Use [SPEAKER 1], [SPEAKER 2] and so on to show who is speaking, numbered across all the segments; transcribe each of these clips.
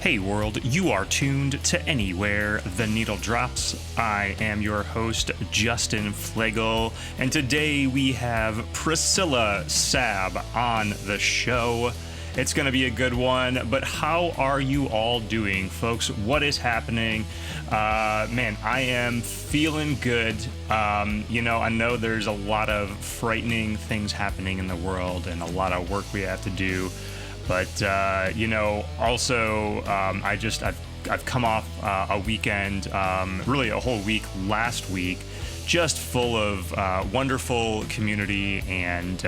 [SPEAKER 1] Hey world, you are tuned to Anywhere the Needle Drops. I am your host, Justin Flegel, and today we have Priscilla Sab on the show. It's going to be a good one, but how are you all doing, folks? What is happening? Man, I am feeling good. I know there's a lot of frightening things happening in the world and a lot of work we have to do. But, also, I've come off a weekend, really a whole week last week, just full of wonderful community. And,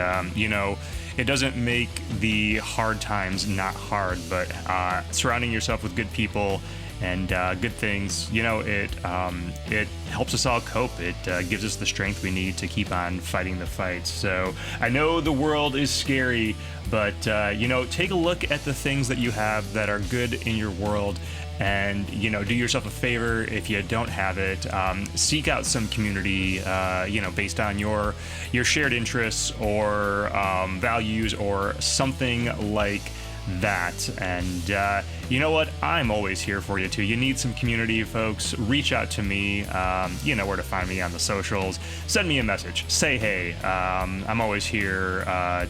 [SPEAKER 1] it doesn't make the hard times not hard, but surrounding yourself with good people and good things, it helps us all cope. It gives us the strength we need to keep on fighting the fights. So I know the world is scary, but, take a look at the things that you have that are good in your world and, do yourself a favor if you don't have it. Seek out some community, based on your shared interests or values or something like that. And you know what? I'm always here for you too. You need some community, folks. Reach out to me. You know where to find me on the socials. Send me a message. Say hey. I'm always here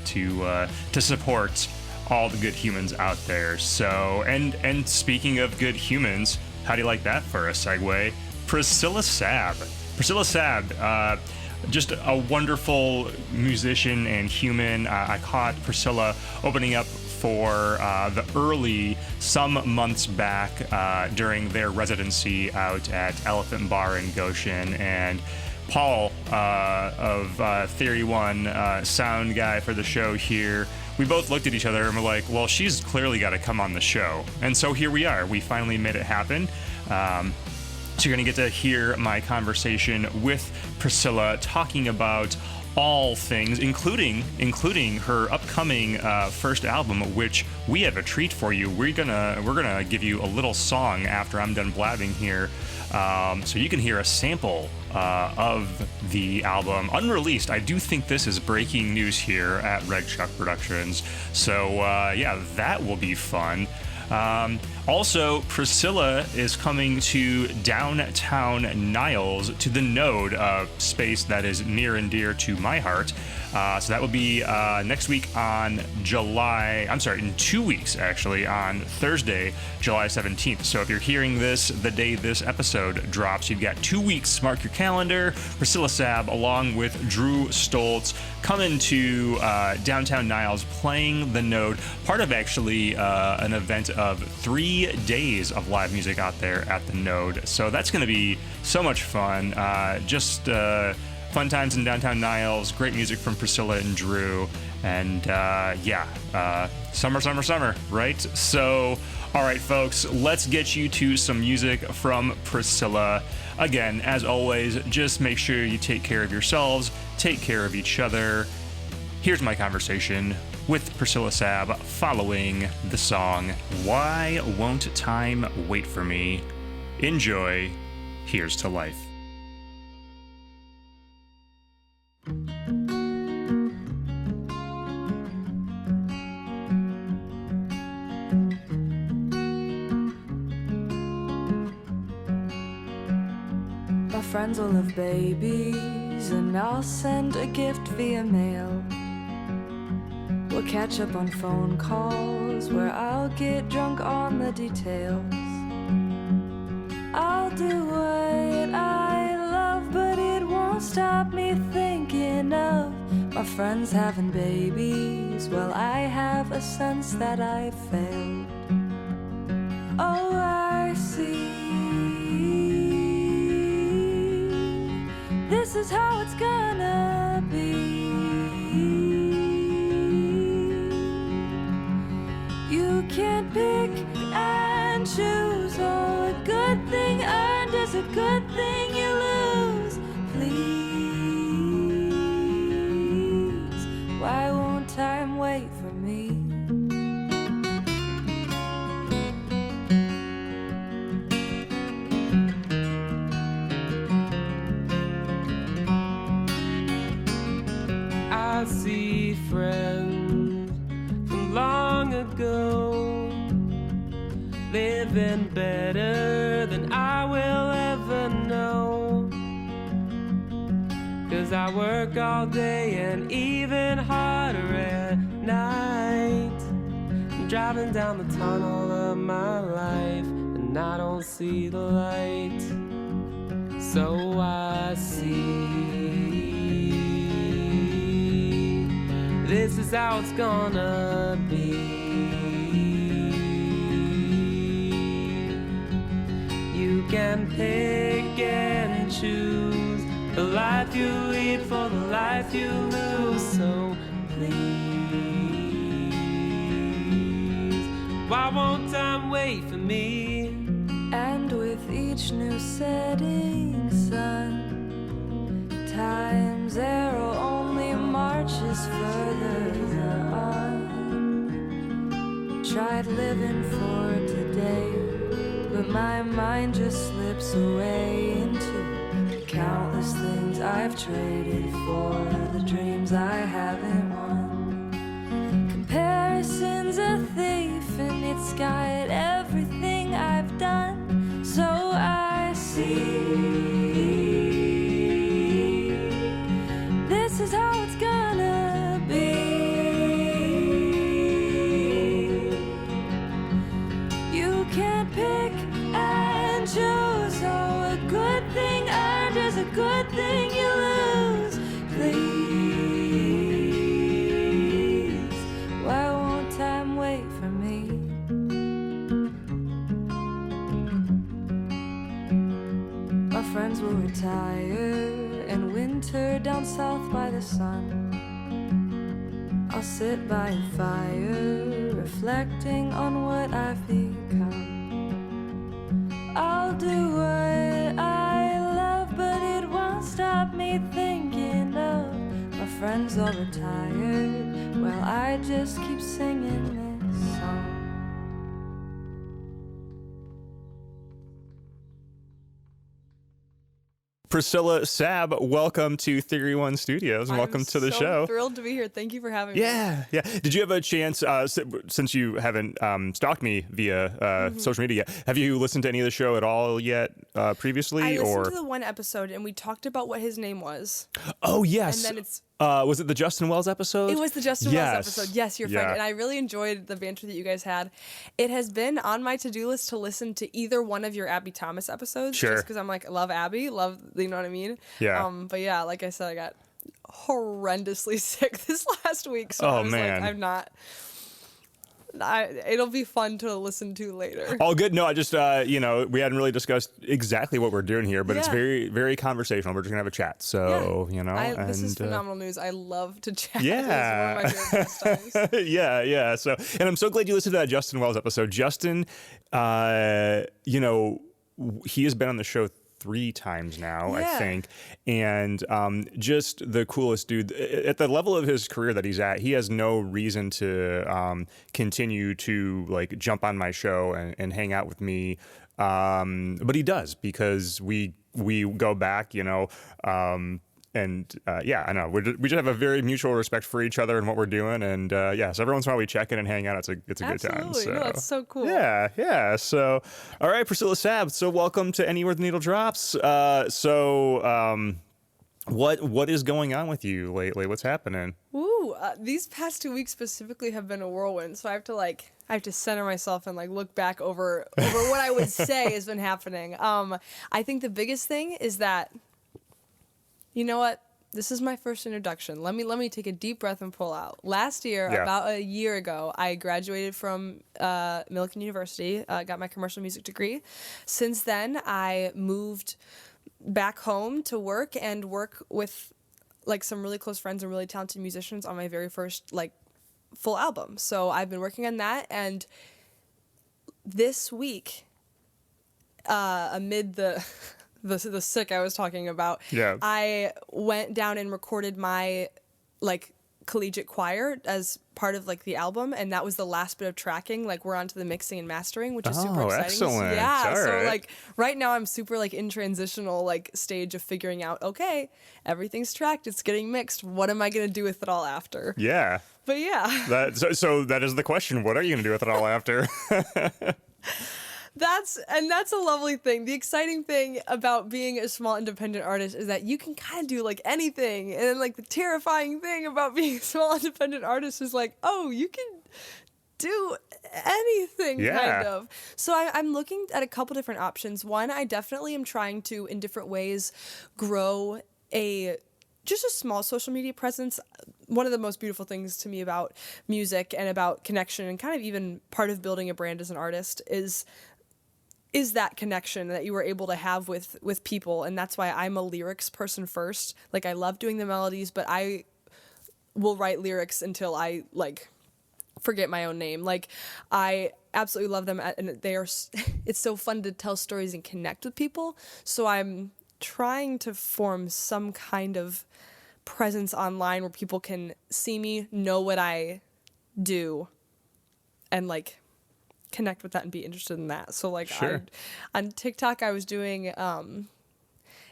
[SPEAKER 1] to support all the good humans out there. So, and speaking of good humans, how do you like that for a segue? Priscilla Sab. Priscilla Sab, just a wonderful musician and human. I caught Priscilla opening up for the Early some months back during their residency out at Elephant Bar in Goshen. And Paul of Theory One, sound guy for the show here, we both looked at each other and were like, well, she's clearly got to come on the show. And so here we are. We finally made it happen. So you're going to get to hear my conversation with Priscilla talking about all things, including her upcoming first album, which we have a treat for you. We're gonna give you a little song after I'm done blabbing here, so you can hear a sample of the album unreleased. I do think this is breaking news here at Red Chuck Productions. So that will be fun. Also, Priscilla is coming to downtown Niles, to the Node, space that is near and dear to my heart. So that will be next week in 2 weeks, actually, on Thursday, July 17th. So if you're hearing this the day this episode drops, you've got 2 weeks. Mark your calendar. Priscilla Sab, along with Drew Stolz, coming to downtown Niles, playing the Node, part of actually an event of 3 days of live music out there at the Node. So that's going to be so much fun. Fun times in downtown Niles, great music from Priscilla and Drew, and summer, right? So, all right, folks, let's get you to some music from Priscilla. Again, as always, just make sure you take care of yourselves, take care of each other. Here's my conversation with Priscilla Sab following the song Why Won't Time Wait For Me? Enjoy. Here's to life.
[SPEAKER 2] My friends will have babies, and I'll send a gift via mail. We'll catch up on phone calls where I'll get drunk on the details. I'll do what I love, but it won't stop me thinking of my friends having babies. Well, I have a sense that I failed. Oh, I see. This is how it's gonna be. You can't pick and choose. Oh, a good thing earned is a good thing you lose. Please, why won't time wait for me?
[SPEAKER 3] I see friends from long ago, living even better than I will ever know. 'Cause I work all day and even harder at night. I'm driving down the tunnel of my life and I don't see the light. So I see this is how it's gonna be. You can pick and choose the life you lead for the life you lose. So please, why won't time wait for me?
[SPEAKER 2] And with each new setting sun, time's arrow only marches further on. Tried living for today, but my mind just slips away into countless things I've traded for the dreams I haven't won. Comparison's a thief and it's got everything I've done. So I see this is how it's gonna be. You can't pick and choose. Oh, a good thing earned is a good thing you lose. Please, why won't time wait for me? My friends will retire and winter down south by the sun. I'll sit by a fire, reflecting on what I've become. I'll do what I love, but it won't stop me thinking of my friends all retired, while I just keep singing this song.
[SPEAKER 1] Priscilla Sab, welcome to Theory One Studios, and welcome to the show.
[SPEAKER 4] I'm thrilled to be here. Thank you for having me.
[SPEAKER 1] Yeah. Did you have a chance, since you haven't stalked me via social media yet, have you listened to any of the show at all yet previously?
[SPEAKER 4] I listened to the one episode, and we talked about what his name was.
[SPEAKER 1] Oh, yes.
[SPEAKER 4] And then it's...
[SPEAKER 1] was it the Justin Wells episode?
[SPEAKER 4] It was the Justin Wells episode. Yes, your friend.
[SPEAKER 1] Yeah.
[SPEAKER 4] And I really enjoyed the banter that you guys had. It has been on my to-do list to listen to either one of your Abby Thomas episodes.
[SPEAKER 1] Sure.
[SPEAKER 4] Just because I'm like, love Abby, you know what I mean?
[SPEAKER 1] Yeah.
[SPEAKER 4] But yeah, like I said, I got horrendously sick this last week. So I was like, I'm not... it'll be fun to listen to later.
[SPEAKER 1] All good. No, I just, we hadn't really discussed exactly what we're doing here, but it's very, very conversational. We're just going to have a chat. So,
[SPEAKER 4] this is phenomenal news. I love to chat.
[SPEAKER 1] Yeah.
[SPEAKER 4] This is one of my favorite pastimes.
[SPEAKER 1] Yeah. So, and I'm so glad you listened to that Justin Wells episode. Justin, he has been on the show 3 times now, I think, and just the coolest dude. At the level of his career that he's at, he has no reason to continue to like jump on my show and hang out with me, but he does, because we go back, and I know we just have a very mutual respect for each other and what we're doing, and so every once in a while we check in and hang out. It's a good time.
[SPEAKER 4] Absolutely.
[SPEAKER 1] So.
[SPEAKER 4] No, that's so cool.
[SPEAKER 1] Yeah. So, all right, Priscilla Sab. So, welcome to Anywhere the Needle Drops. What is going on with you lately? What's happening?
[SPEAKER 4] Woo! These past 2 weeks specifically have been a whirlwind, so I have to center myself and like look back over what I would say has been happening. I think the biggest thing is that, you know what? This is my first introduction. Let me take a deep breath and pull out. Last year, about a year ago, I graduated from Millikan University, got my commercial music degree. Since then, I moved back home to work with like some really close friends and really talented musicians on my very first like full album. So I've been working on that, and this week, amid the sick I was talking about, I went down and recorded my like collegiate choir as part of like the album, and that was the last bit of tracking. Like we're onto the mixing and mastering, which is super exciting.
[SPEAKER 1] Excellent.
[SPEAKER 4] Yeah.
[SPEAKER 1] All
[SPEAKER 4] so
[SPEAKER 1] right.
[SPEAKER 4] like right now I'm super like in transitional like stage of figuring out, okay, everything's tracked, it's getting mixed. What am I gonna do with it all after?
[SPEAKER 1] Yeah.
[SPEAKER 4] But yeah.
[SPEAKER 1] So that is the question. What are you gonna do with it all after?
[SPEAKER 4] That's a lovely thing. The exciting thing about being a small independent artist is that you can kind of do like anything. And then like the terrifying thing about being a small independent artist is like, oh, you can do anything kind of. So I'm looking at a couple different options. One, I definitely am trying to, in different ways, grow just a small social media presence. One of the most beautiful things to me about music and about connection and kind of even part of building a brand as an artist is that connection that you were able to have with people. And that's why I'm a lyrics person first. Like, I love doing the melodies, but I will write lyrics until I like forget my own name. Like, I absolutely love them, and it's so fun to tell stories and connect with people. So I'm trying to form some kind of presence online where people can see me, know what I do, and like connect with that and be interested in that. So like,
[SPEAKER 1] sure.
[SPEAKER 4] On TikTok I was doing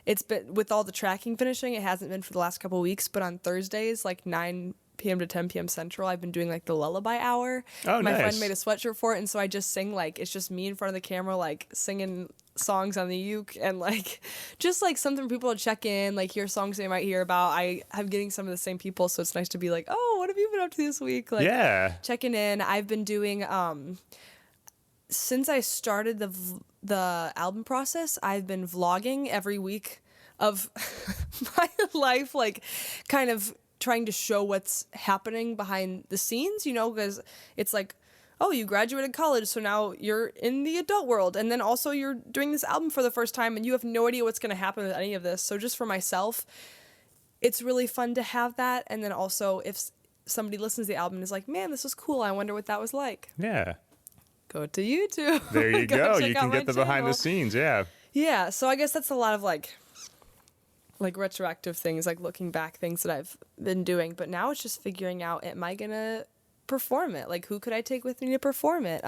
[SPEAKER 4] it's been, with all the tracking finishing, it hasn't been for the last couple of weeks, but on Thursdays like 9 p.m. to 10 p.m. Central, I've been doing like the lullaby hour.
[SPEAKER 1] Oh,
[SPEAKER 4] my
[SPEAKER 1] nice.
[SPEAKER 4] friend made a sweatshirt for it, and so I just sing, like, it's just me in front of the camera, like singing songs on the uke, and like just like something for people to check in, like hear songs they might hear about. I'm getting some of the same people, so it's nice to be like, oh, what have you been up to this week? Like, checking in. I've been doing since I started the album process, I've been vlogging every week of my life, like kind of trying to show what's happening behind the scenes, you know, because it's like, oh, you graduated college, so now you're in the adult world, and then also you're doing this album for the first time, and you have no idea what's going to happen with any of this. So just for myself, it's really fun to have that. And then also, if somebody listens to the album and is like, man, this was cool, I wonder what that was like.
[SPEAKER 1] Yeah.
[SPEAKER 4] Go to YouTube.
[SPEAKER 1] There you go. You
[SPEAKER 4] check out
[SPEAKER 1] can
[SPEAKER 4] my
[SPEAKER 1] get the behind the
[SPEAKER 4] channel.
[SPEAKER 1] scenes. Yeah.
[SPEAKER 4] Yeah, so I guess that's a lot of like retroactive things, like looking back, things that I've been doing. But now it's just figuring out, am I gonna perform it? Like, who could I take with me to perform it?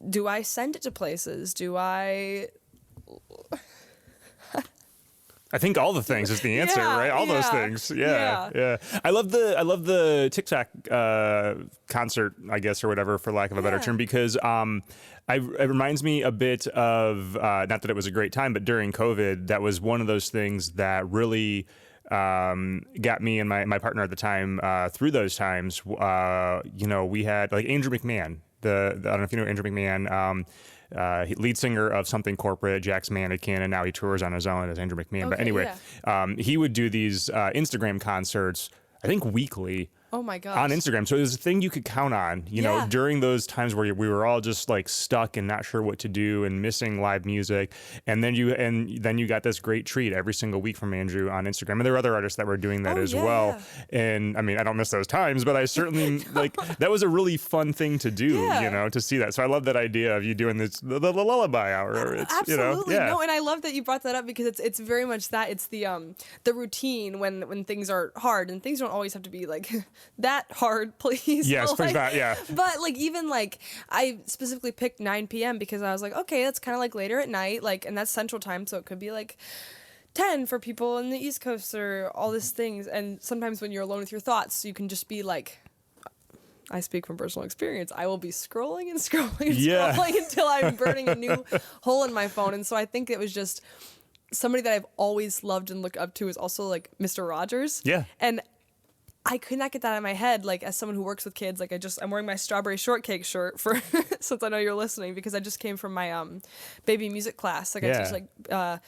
[SPEAKER 4] Do I send it to places? Do I?
[SPEAKER 1] I think all the things is the answer,
[SPEAKER 4] Yeah,
[SPEAKER 1] right? All those
[SPEAKER 4] yeah,
[SPEAKER 1] things. Yeah. I love the TikTok concert, I guess, or whatever, for lack of a better term, because it reminds me a bit of, not that it was a great time, but during COVID, that was one of those things that really got me and my partner at the time through those times. You know, we had like Andrew McMahon, I don't know if you know Andrew McMahon, lead singer of Something Corporate, Jack's Mannequin, and now he tours on his own as Andrew McMahon.
[SPEAKER 4] Okay,
[SPEAKER 1] but anyway, he would do these Instagram concerts, I think weekly.
[SPEAKER 4] Oh my gosh.
[SPEAKER 1] On Instagram. So it was a thing you could count on, you know, during those times where we were all just like stuck and not sure what to do and missing live music. And then you got this great treat every single week from Andrew on Instagram. And there were other artists that were doing that as well. And I mean, I don't miss those times, but I certainly like, that was a really fun thing to do, you know, to see that. So I love that idea of you doing this, the lullaby hour. It's,
[SPEAKER 4] absolutely.
[SPEAKER 1] You know,
[SPEAKER 4] No, and I love that you brought that up, because it's very much that. It's the routine when things are hard, and things don't always have to be like that hard, please.
[SPEAKER 1] Yes,
[SPEAKER 4] but,
[SPEAKER 1] please
[SPEAKER 4] like,
[SPEAKER 1] not, yeah.
[SPEAKER 4] But like, even like, I specifically picked 9 p.m. because I was like, okay, that's kind of like later at night, like, and that's Central Time, so it could be like 10 for people in the East Coast or all these things. And sometimes when you're alone with your thoughts, you can just be like, I speak from personal experience, I will be scrolling and scrolling and scrolling until I'm burning a new hole in my phone. And so I think it was just somebody that I've always loved and looked up to is also like Mr. Rogers.
[SPEAKER 1] Yeah.
[SPEAKER 4] And I could not get that out of my head, like, as someone who works with kids. Like, I'm wearing my strawberry shortcake shirt for since I know you're listening, because I just came from my baby music class. Like, I teach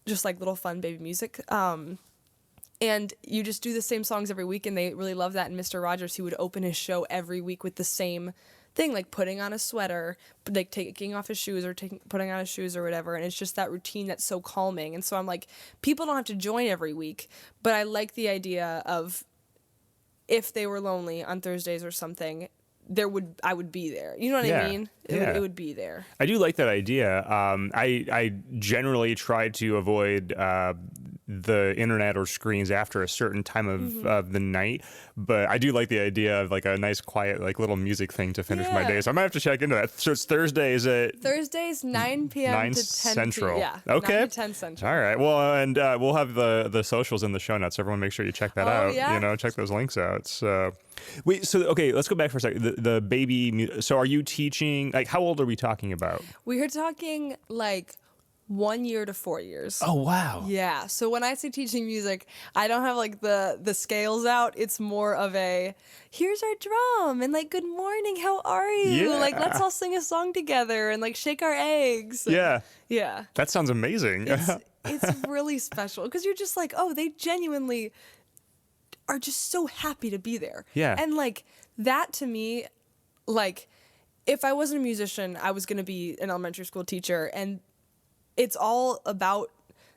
[SPEAKER 4] just like little fun baby music. And you just do the same songs every week, and they really love that. And Mr. Rogers, he would open his show every week with the same thing, like putting on a sweater, like taking off his shoes or putting on his shoes or whatever. And it's just that routine that's so calming. And so I'm like, people don't have to join every week, but I like the idea of, if they were lonely on Thursdays or something, I would be there. You know what I mean? It would be there.
[SPEAKER 1] I do like that idea. I generally try to avoid the internet or screens after a certain time of the night. But I do like the idea of like a nice, quiet, like little music thing to finish my
[SPEAKER 4] Yeah.
[SPEAKER 1] day. So I might have to check into that. So it's Thursday, is it?
[SPEAKER 4] Thursdays 9 p.m.
[SPEAKER 1] 9
[SPEAKER 4] to 10
[SPEAKER 1] Central.
[SPEAKER 4] Yeah.
[SPEAKER 1] Okay.
[SPEAKER 4] 9 to 10 Central.
[SPEAKER 1] All right. Well, and we'll have the socials in the show notes. Everyone, make sure you check that out.
[SPEAKER 4] yeah.
[SPEAKER 1] You know, check those links out. So, wait. So, okay, let's go back for a second. The baby. So, are you teaching? Like, how old are we talking about?
[SPEAKER 4] We are talking like 1 year to 4 years.
[SPEAKER 1] Oh, wow.
[SPEAKER 4] Yeah. So when I say teaching music, I don't have like the scales out. It's more of a here's our drum and like good morning, how are you?
[SPEAKER 1] Yeah.
[SPEAKER 4] Like let's all sing a song together and like shake our eggs.
[SPEAKER 1] Yeah.
[SPEAKER 4] Yeah.
[SPEAKER 1] That sounds amazing.
[SPEAKER 4] It's really special because you're just like, oh, they genuinely are just so happy to be there.
[SPEAKER 1] Yeah.
[SPEAKER 4] And like that to me, like if I wasn't a musician, I was going to be an elementary school teacher, and it's all about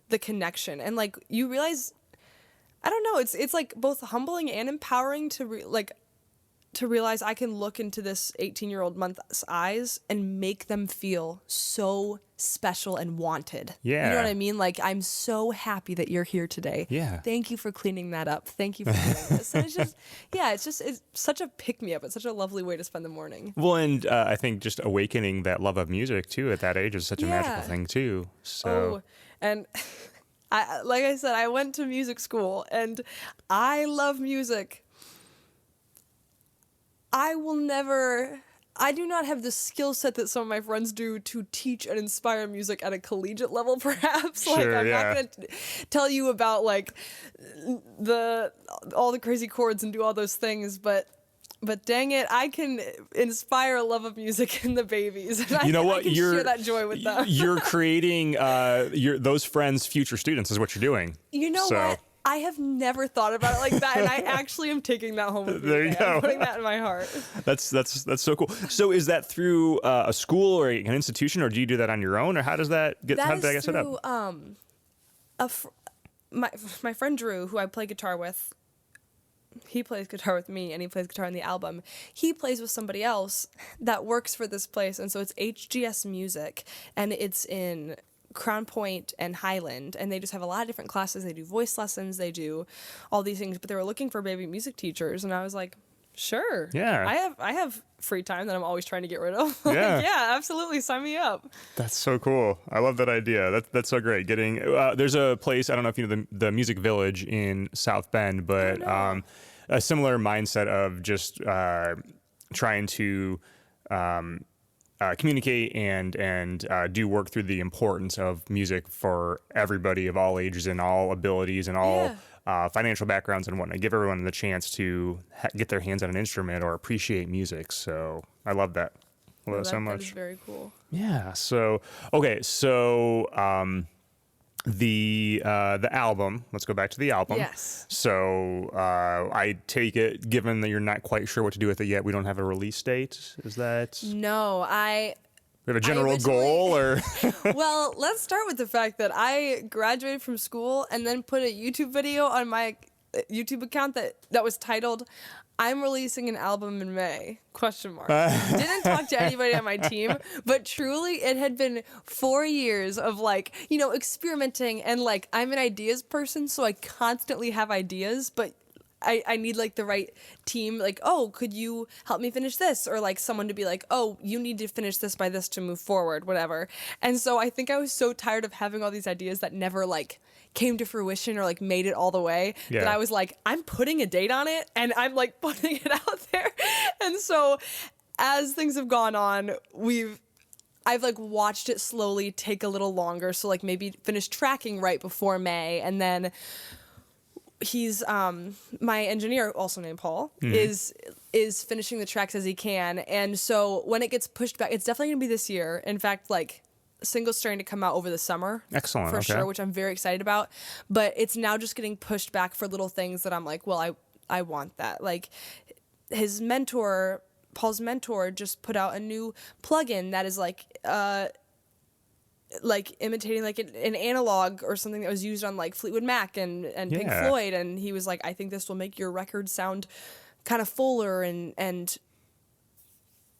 [SPEAKER 4] the connection. And like you realize, I don't know, it's like both humbling and empowering to realize I can look into this 18-year-old month's eyes and make them feel so special and wanted.
[SPEAKER 1] Yeah.
[SPEAKER 4] You know what I mean? Like, I'm so happy that you're here today.
[SPEAKER 1] Yeah.
[SPEAKER 4] Thank you for cleaning that up. Thank you for doing this. And it's just, yeah, it's such a pick-me-up. It's such a lovely way to spend the morning.
[SPEAKER 1] Well, and I think just awakening that love of music too at that age is such a magical
[SPEAKER 4] Yeah.
[SPEAKER 1] thing too. So.
[SPEAKER 4] Oh, and like I said, I went to music school and I love music. I do not have the skill set that some of my friends do to teach and inspire music at a collegiate level, perhaps.
[SPEAKER 1] Sure,
[SPEAKER 4] like, I'm
[SPEAKER 1] yeah.
[SPEAKER 4] not going to tell you about, like, all the crazy chords and do all those things, but dang it, I can inspire a love of music in the babies. And
[SPEAKER 1] You know what?
[SPEAKER 4] I can share that joy with them.
[SPEAKER 1] You're creating those friends' future students is what you're doing.
[SPEAKER 4] You know
[SPEAKER 1] So-
[SPEAKER 4] what? I have never thought about it like that, and I actually am taking that home with me.
[SPEAKER 1] There you
[SPEAKER 4] today. I'm
[SPEAKER 1] go.
[SPEAKER 4] putting that in my heart.
[SPEAKER 1] That's so cool. So is that through a school or an institution, or do you do that on your own, or how does that get? How did that get set up?
[SPEAKER 4] My friend Drew, who I play guitar with. He plays guitar with me, and he plays guitar on the album. He plays with somebody else that works for this place, and so it's HGS Music, and it's in Crown Point and Highland, and they just have a lot of different classes. They do voice lessons, they do all these things, but they were looking for baby music teachers, and I was like, sure.
[SPEAKER 1] Yeah.
[SPEAKER 4] I have free time that I'm always trying to get rid of. Like,
[SPEAKER 1] Yeah.
[SPEAKER 4] yeah, absolutely. Sign me up.
[SPEAKER 1] That's so cool. I love that idea. That's so great. Getting there's a place, I don't know if you know the Music Village in South Bend, but a similar mindset of just trying to communicate and do work through the importance of music for everybody of all ages and all abilities and all financial backgrounds and whatnot. Give everyone the chance to get their hands on an instrument or appreciate music. So I love that. I love that so much.
[SPEAKER 4] That is very cool.
[SPEAKER 1] Yeah. So okay. So the album. Let's go back to the album.
[SPEAKER 4] Yes.
[SPEAKER 1] So I take it, given that you're not quite sure what to do with it yet, we don't have a release date. Is that?
[SPEAKER 4] No,
[SPEAKER 1] We have a general
[SPEAKER 4] originally-
[SPEAKER 1] goal, or
[SPEAKER 4] Well, let's start with the fact that I graduated from school and then put a YouTube video on my YouTube account that was titled, "I'm releasing an album in May?" ? Didn't talk to anybody on my team, but truly it had been 4 years of like, experimenting, and like I'm an ideas person, so I constantly have ideas, but I need like the right team, like, oh, could you help me finish this? Or like someone to be like, oh, you need to finish this by this to move forward, whatever. And so I think I was so tired of having all these ideas that never like came to fruition or like made it all the way that I was like, I'm putting a date on it and I'm like putting it out there. And so as things have gone on, I've like watched it slowly take a little longer. So like maybe finish tracking right before May, and then he's my engineer, also named Paul, is finishing the tracks as he can. And so when it gets pushed back, it's definitely gonna be this year. In fact, like singles starting to come out over the summer.
[SPEAKER 1] Excellent.
[SPEAKER 4] For
[SPEAKER 1] Okay.
[SPEAKER 4] sure, which I'm very excited about. But it's now just getting pushed back for little things that I'm like, well, I want that. Like his mentor, Paul's mentor, just put out a new plugin that is like imitating like an analog or something that was used on like Fleetwood Mac and Pink Floyd, and he was like, I think this will make your record sound kind of fuller and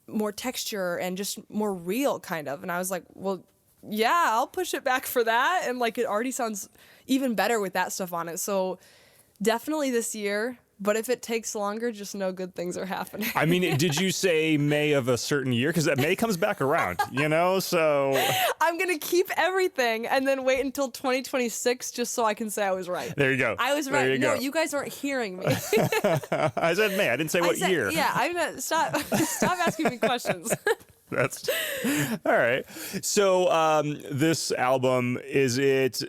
[SPEAKER 4] more texture and just more real, kind of. And I was like, well, yeah, I'll push it back for that. And like, it already sounds even better with that stuff on it. So definitely this year. But if it takes longer, just know good things are happening.
[SPEAKER 1] I mean, did you say May of a certain year? Because May comes back around, you know? So
[SPEAKER 4] I'm going to keep everything and then wait until 2026 just so I can say I was right.
[SPEAKER 1] there you go.
[SPEAKER 4] I was
[SPEAKER 1] There
[SPEAKER 4] right.
[SPEAKER 1] you
[SPEAKER 4] No,
[SPEAKER 1] go.
[SPEAKER 4] you guys aren't hearing me.
[SPEAKER 1] I said May. I didn't say what year.
[SPEAKER 4] Yeah, I'm not. Stop asking me questions.
[SPEAKER 1] That's all right. So this album, is it,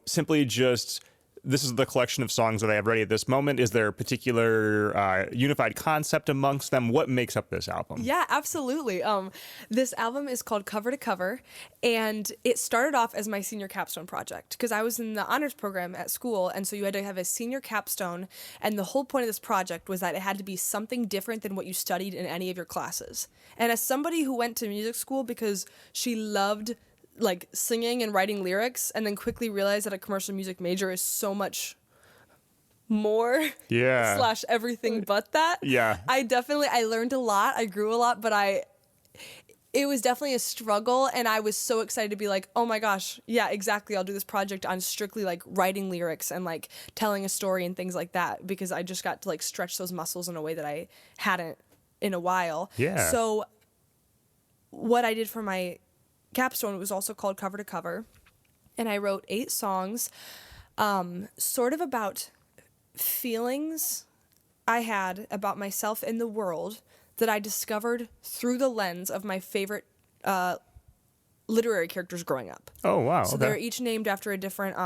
[SPEAKER 1] simply just, this is the collection of songs that I have ready at this moment? Is there a particular unified concept amongst them? What makes up this album?
[SPEAKER 4] Yeah, absolutely. This album is called Cover to Cover, and it started off as my senior capstone project because I was in the honors program at school, and so you had to have a senior capstone, and the whole point of this project was that it had to be something different than what you studied in any of your classes. And as somebody who went to music school because she loved like singing and writing lyrics and then quickly realized that a commercial music major is so much more
[SPEAKER 1] Yeah.
[SPEAKER 4] / everything but that.
[SPEAKER 1] Yeah.
[SPEAKER 4] I learned a lot, I grew a lot, but it was definitely a struggle, and I was so excited to be like, oh my gosh, yeah, exactly, I'll do this project on strictly like writing lyrics and like telling a story and things like that, because I just got to like stretch those muscles in a way that I hadn't in a while.
[SPEAKER 1] Yeah.
[SPEAKER 4] So what I did for my capstone was also called Cover to Cover, and I wrote 8 songs sort of about feelings I had about myself in the world that I discovered through the lens of my favorite literary characters growing up.
[SPEAKER 1] Oh, wow.
[SPEAKER 4] So they're each named after a different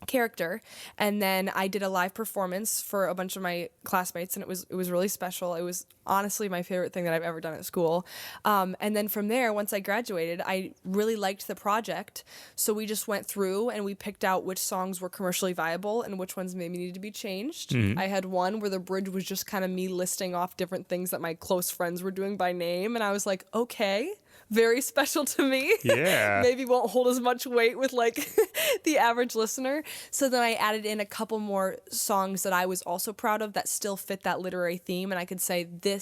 [SPEAKER 4] character, and then I did a live performance for a bunch of my classmates, and it was really special. It was honestly my favorite thing that I've ever done at school. And then from there, once I graduated, I really liked the project, so we just went through and we picked out which songs were commercially viable and which ones maybe needed to be changed. I had one where the bridge was just kind of me listing off different things that my close friends were doing by name, and I was like, okay, very special to me.
[SPEAKER 1] Yeah.
[SPEAKER 4] Maybe won't hold as much weight with like the average listener. So then I added in a couple more songs that I was also proud of that still fit that literary theme, and I could say this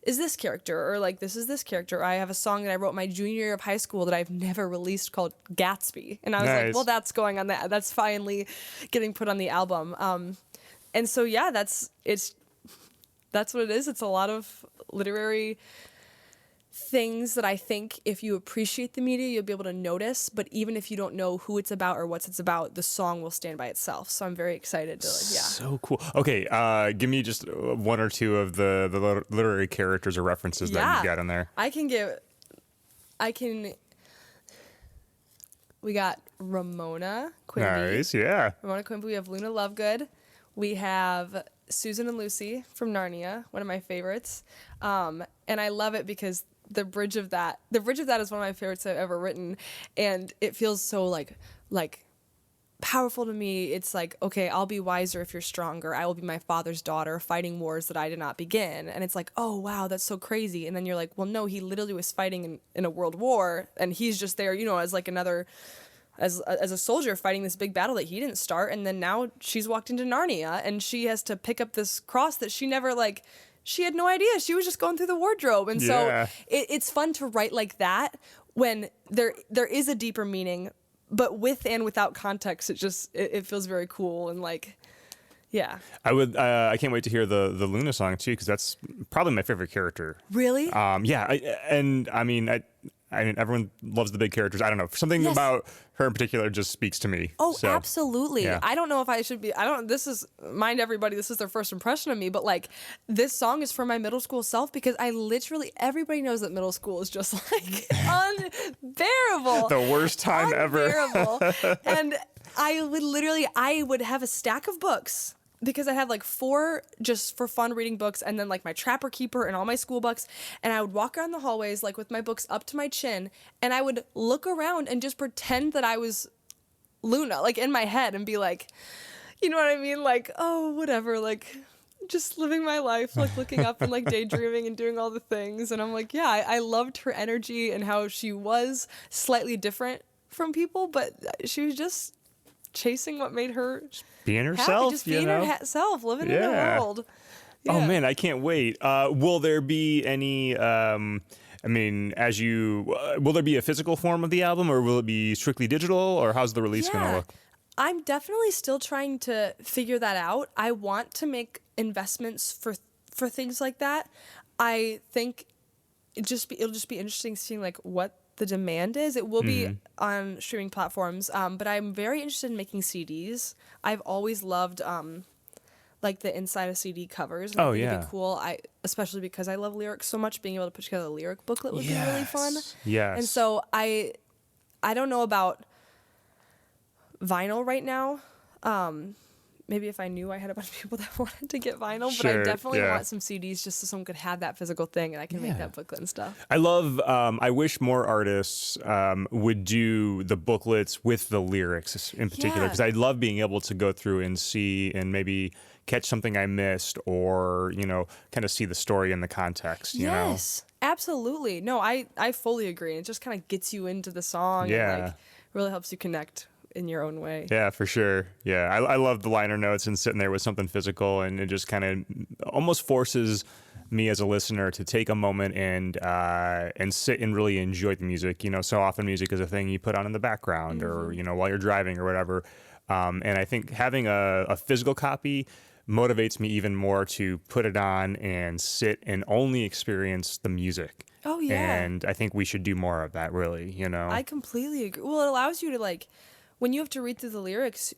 [SPEAKER 4] is this character, or like this is this character. I have a song that I wrote my junior year of high school that I've never released called Gatsby, and I was
[SPEAKER 1] Nice.
[SPEAKER 4] like, well, that's going on that's finally getting put on the album. And so yeah, that's what it is. It's a lot of literary things that I think if you appreciate the media, you'll be able to notice. But even if you don't know who it's about or what it's about, the song will stand by itself. So I'm very excited to
[SPEAKER 1] So cool. Okay, give me just one or two of the literary characters or references that you got in there.
[SPEAKER 4] We got Ramona Quimby.
[SPEAKER 1] Nice, yeah.
[SPEAKER 4] Ramona Quimby. We have Luna Lovegood. We have Susan and Lucy from Narnia, one of my favorites. And I love it because the bridge of that is one of my favorites I've ever written, and it feels so like powerful to me. It's like, okay, I'll be wiser if you're stronger. I will be my father's daughter fighting wars that I did not begin. And it's like, oh wow, that's so crazy. And then you're like, well, no, he literally was fighting in a world war, and he's just there, as like another, as a soldier fighting this big battle that he didn't start. And then now she's walked into Narnia, and she has to pick up this cross that she never she had no idea. She was just going through the wardrobe. And
[SPEAKER 1] Yeah.
[SPEAKER 4] so it's fun to write like that when there is a deeper meaning, but with and without context, it feels very cool. And yeah.
[SPEAKER 1] I can't wait to hear the Luna song too, because that's probably my favorite character.
[SPEAKER 4] Really?
[SPEAKER 1] Yeah. I mean, everyone loves the big characters. I don't know. Something
[SPEAKER 4] Yes.
[SPEAKER 1] about her in particular just speaks to me.
[SPEAKER 4] Oh,
[SPEAKER 1] So,
[SPEAKER 4] absolutely.
[SPEAKER 1] yeah.
[SPEAKER 4] I don't know if I should be, mind everybody, this is their first impression of me, but this song is for my middle school self, because everybody knows that middle school is just unbearable.
[SPEAKER 1] The worst time ever.
[SPEAKER 4] Unbearable. And I would have a stack of books, because I had 4 just for fun reading books, and then my Trapper Keeper and all my school books, and I would walk around the hallways with my books up to my chin, and I would look around and just pretend that I was Luna, in my head, and be like, you know what I mean? Oh, whatever, just living my life, looking up and daydreaming and doing all the things. And I'm yeah, I loved her energy and how she was slightly different from people, but she was just chasing what made her
[SPEAKER 1] Being
[SPEAKER 4] happy,
[SPEAKER 1] herself,
[SPEAKER 4] just being herself, living in the
[SPEAKER 1] Yeah.
[SPEAKER 4] world.
[SPEAKER 1] Oh
[SPEAKER 4] Yeah.
[SPEAKER 1] man, I can't wait. Will there be any I mean, as you, will there be a physical form of the album, or will it be strictly digital, or how's the release going to look?
[SPEAKER 4] I'm definitely still trying to figure that out. I want to make investments for things like that. I think it'll just be interesting seeing like what the demand is. It will be on streaming platforms, but I'm very interested in making CDs. I've always loved like the inside of CD covers. And I think it'd be cool. Especially because I love lyrics so much. Being able to put together a lyric booklet would be really fun.
[SPEAKER 1] Yes.
[SPEAKER 4] And so I don't know about vinyl right now. Maybe if I knew I had a bunch of people that wanted to get vinyl, but I definitely want some CDs just so someone could have that physical thing and I can make that booklet and stuff.
[SPEAKER 1] I love, I wish more artists would do the booklets with the lyrics in particular, because I love being able to go through and see and maybe catch something I missed, or, you know, kind of see the story in the context, you know?
[SPEAKER 4] Absolutely. No, I fully agree. It just kind of gets you into the song and like really helps you connect in your own way. Yeah, for sure. Yeah, I love the liner notes and sitting there with something physical, and it just kind of almost forces me as a listener to take a moment and sit and really enjoy the music. You know, so often music is a thing you put on in the background or, you know, while you're driving or whatever. And I think having a physical copy motivates me even more to put it on and sit and only experience the music. Oh, yeah. And I think we should do more of that, really, you know? I completely agree. Well, it allows you to, like, when you have to read through the lyrics,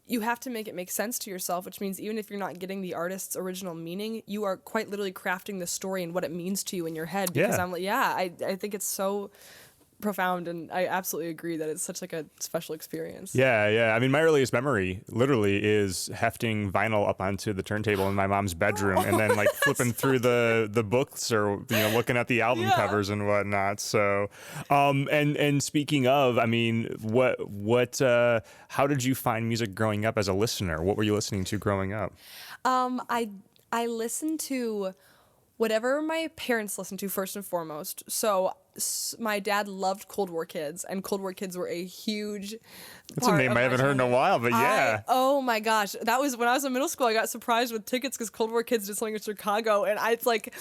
[SPEAKER 4] you have to make it make sense to yourself, which means even if you're not getting the artist's original meaning, you are quite literally crafting the story and what it means to you in your head. Because I'm like, I think it's so profound, and I absolutely agree that it's such like a special experience. I mean, my earliest memory literally is hefting vinyl up onto the turntable in my mom's bedroom and then like flipping through the books, or, you know, looking at the album covers and whatnot. So and speaking of, I mean, how did you find music growing up as a listener? What were you listening to growing up? I listened to whatever my parents listened to first and foremost. So my dad loved Cold War Kids, and Cold War Kids were a huge
[SPEAKER 1] That's a name I haven't heard in a while, but
[SPEAKER 4] oh my gosh. That was when I was in middle school. I got surprised with tickets because Cold War Kids did something in Chicago, and it's like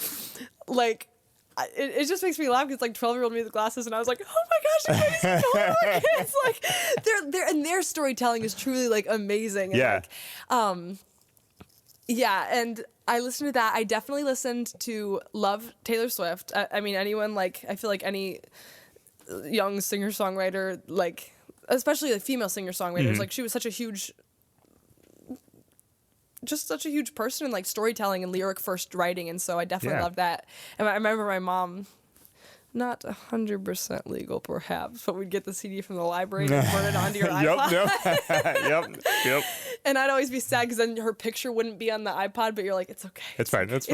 [SPEAKER 4] it just makes me laugh because like 12-year-old me with glasses, and I was like, oh my gosh, you guys Cold War Kids. Like their storytelling is truly like amazing. And, and I listened to that. I definitely listened to love Taylor Swift. I mean, anyone, like, I feel like any young singer-songwriter, like, especially like female singer-songwriters, like, she was such a huge person in like storytelling and lyric first writing. And so I definitely loved that. And I remember my mom, not 100% legal perhaps, but we'd get the CD from the library and burn it onto your iPod. Yep. And I'd always be sad because then her picture wouldn't be on the iPod, but you're like, it's okay. It's fine. It's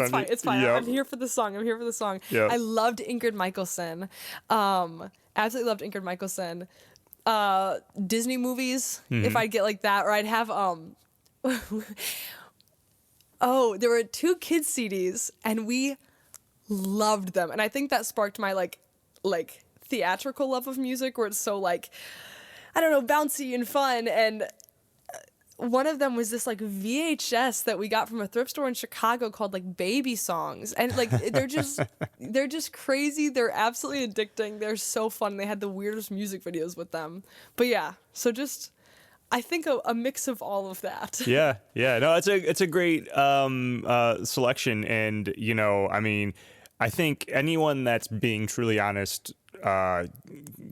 [SPEAKER 4] fine. Yep. I'm here for the song. Yep. I loved Ingrid Michaelson. Absolutely loved Ingrid Michaelson. Disney movies, if I'd get like that, or I'd have there were 2 kids CDs, and we loved them, and I think that sparked my like theatrical love of music, where it's so like, I don't know, bouncy and fun. And one of them was this like VHS that we got from a thrift store in Chicago called like Baby Songs, and like they're just crazy. They're absolutely addicting. They're so fun. They had the weirdest music videos with them. But so just I think a mix of all of that. No, it's a great selection, and you know, I mean, I think anyone that's being truly honest